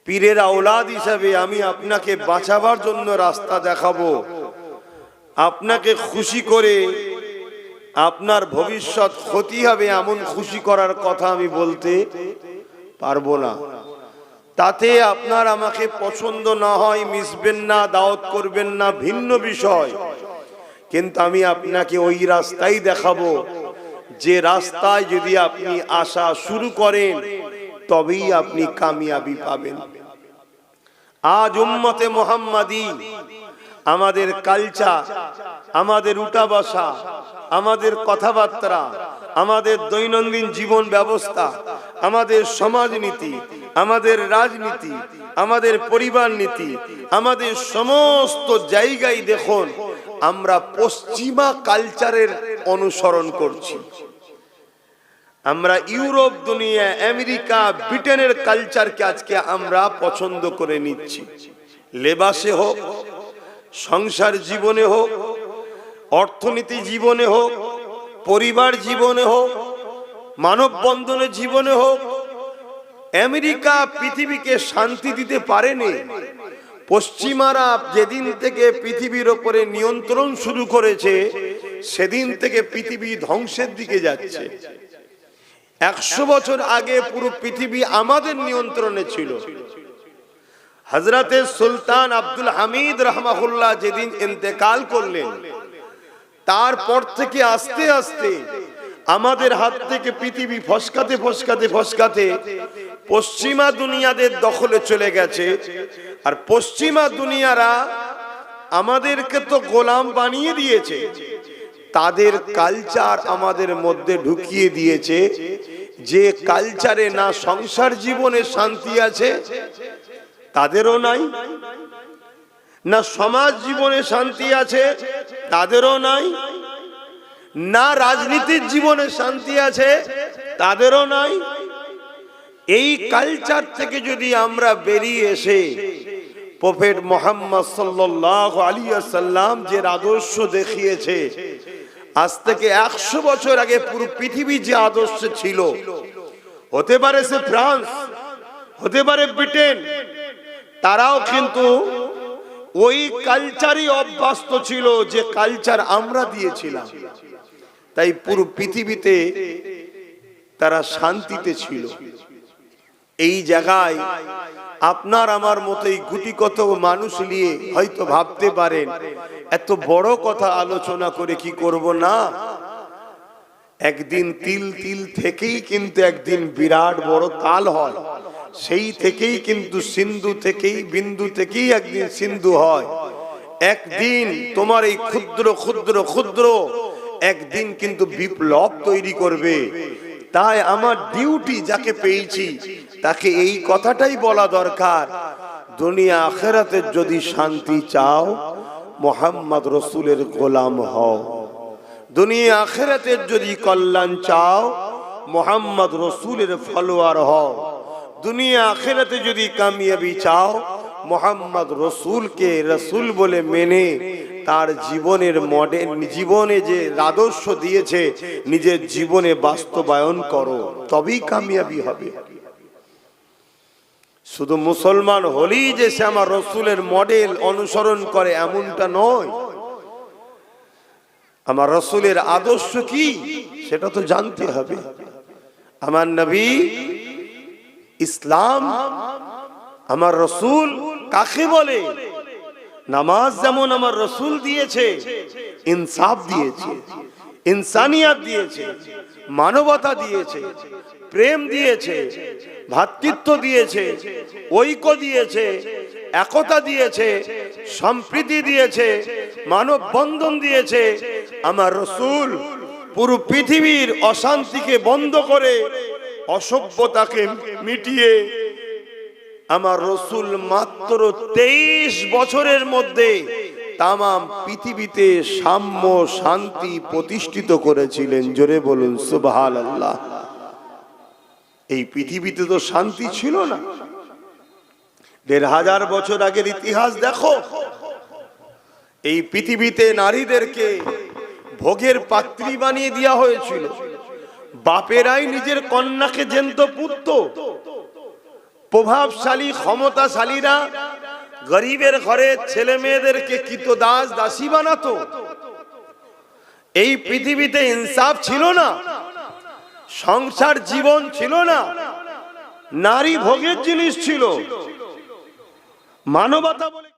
পীরের আওলাদ হিসাবে, আমি আপনাকে বাঁচাবার জন্য রাস্তা দেখাবো। আপনাকে খুশি করে আপনার ভবিষ্যৎ ক্ষতি হবে এমন খুশি করার কথা আমি বলতে পারবো না। তাতে আপনার আমাকে পছন্দ না হয়, মিশবেন না, দাওয়াত করবেন না, ভিন্ন বিষয়, কিন্তু আমি আপনাকে ওই রাস্তাই দেখাবো যে রাস্তায় যদি আপনি আসা শুরু করেন তবেই আপনি কামিয়াবি পাবেন। আজ উম্মতে মুহাম্মাদি আমাদের কালচার, আমাদের উঠা বসা, আমাদের কথাবার্তা, আমাদের দৈনন্দিন জীবন ব্যবস্থা, আমাদের সমাজনীতি, আমাদের রাজনীতি, আমাদের পরিবার নীতি, আমাদের সমস্ত জায়গায় দেখুন আমরা পশ্চিমা কালচারের অনুসরণ করছি। আমরা ইউরোপ, দুনিয়া, আমেরিকা, ব্রিটেনের কালচারকে আজকে আমরা পছন্দ করে নিচ্ছি। লেবাসে হোক, সংসার জীবনে হোক, অর্থনীতি জীবনে হোক, পরিবার জীবনে হোক, মানববন্ধনের জীবনে হোক, আমেরিকা পৃথিবীকে শান্তি দিতে পারেনি। পশ্চিমারা যেদিন থেকে পৃথিবীর ওপরে নিয়ন্ত্রণ শুরু করেছে সেদিন থেকে পৃথিবী ধ্বংসের দিকে যাচ্ছে। 100 বছর আগে পুরো পৃথিবী আমাদের নিয়ন্ত্রণে ছিল। হযরতে সুলতান আব্দুল হামিদ রাহমাহুল্লাহ যেদিন ইন্তেকাল করলেন, তারপর থেকে আস্তে আস্তে আমাদের হাত থেকে পৃথিবী ফসকাতে ফসকাতে ফসকাতে পশ্চিমা দুনিয়াদের দখলে চলে গেছে। আর পশ্চিমা দুনিয়ারা আমাদেরকে তো গোলাম বানিয়ে দিয়েছে, তাদের কালচার আমাদের মধ্যে ঢুকিয়ে দিয়েছে। যে কালচারে না সংসার জীবনে শান্তি আছে তাদেরও নাই, না সমাজ জীবনে শান্তি আছে তাদেরও নাই, না রাজনীতির জীবনে শান্তি আছে তাদেরও নাই। এই কালচার থেকে যদি আমরা বেরিয়ে এসে প্রফেট মুহাম্মদ সাল্লাল্লাহু আলাইহি ওয়াসাল্লাম যে আদর্শ দেখিয়েছে, আজ থেকে 100 বছর আগে পুরো পৃথিবী যে আদর্শ ছিল, হতে পারে সে ফ্রান্স, হতে পারে ব্রিটেন, তারাও কিন্তু ওই কালচারই অভ্যস্ত ছিল যে কালচার আমরা দিয়েছিলাম। তাই পুরো পৃথিবীতে তারা শান্তিতে ছিল। এই জায়গায় আপনার আমার মতোই গুটি কত মানুষ নিয়ে হয়তো ভাবতে পারেন এত বড় কথা আলোচনা করে কি করব না। একদিন তিল তিল থেকেই কিন্তু একদিন বিরাট বড় তাল হয়, সেই থেকেই কিন্তু সিন্ধু থেকেই বিন্দু থেকেই একদিন সিন্ধু হয়। একদিন তোমার এই ক্ষুদ্র ক্ষুদ্র ক্ষুদ্র একদিন কিন্তু বিপ্লব তৈরি করবে। তাই আমার ডিউটি যাকে পেয়েছি তাকে এই কথাটাই বলা দরকার, দুনিয়া আখিরাতের যদি শান্তি চাও মুহাম্মদ রাসূলের গোলাম হও। দুনিয়া আখিরাতের যদি কল্যাণ চাও মুহাম্মদ রাসূলের ফলোয়ার হও। দুনিয়া আখিরাতে যদি কামিয়াবি চাও মুহাম্মদ রাসূলকে রাসূল বলে মেনে তার জীবনের মডেল, জীবনে যে আদর্শ দিয়েছে নিজের জীবনে বাস্তবায়ন করো, তবেই কামিয়াবি হবে। শুধু মুসলমান হলেই যে সে আমার রাসূলের মডেল অনুসরণ করে এমনটা নয়। আমার রাসূলের আদর্শ কি সেটা তো জানতে হবে। আমার নবী, ইসলাম, আমার রাসূল কাকে বলে? নামাজ যেমন আমার রাসূল দিয়েছে, ইনসাফ দিয়েছে, ইনসানিয়াত দিয়েছে, মানবতা দিয়েছে, প্রেম দিয়েছে, ভ্রাতৃত্ব দিয়েছে, ঐক্য দিয়েছে, একতা দিয়েছে, সম্প্রীতি দিয়েছে, মানববন্ধন দিয়েছে। আমার রাসূল পুরো পৃথিবীর অশান্তিকে বন্ধ করে অসভ্যতাকে মিটিয়ে আমার রাসূল মাত্র 23 বছরের মধ্যে তামাম পৃথিবীতে সাম্য শান্তি প্রতিষ্ঠিত করেছিলেন। জোরে বলুন সুবহানাল্লাহ। এই পৃথিবীতে তো শান্তি ছিল না। 1500 বছর আগের ইতিহাস দেখো। এই পৃথিবীতে নারীদেরকে ভোগের পাত্রী বানিয়ে দেওয়া হয়েছিল। বাপেরাই নিজের কন্যাকে জ্যান্ত পুত্র। প্রভাবশালী ক্ষমতাশালীরা গরিবের ঘরে ছেলে মেয়েদেরকে কৃতদাস দাসী বানাতো। এই পৃথিবীতে ইনসাফ ছিল না, সংসার জীবন ছিল না, নারী ভোগের জিনিস ছিল। মানবতা বলে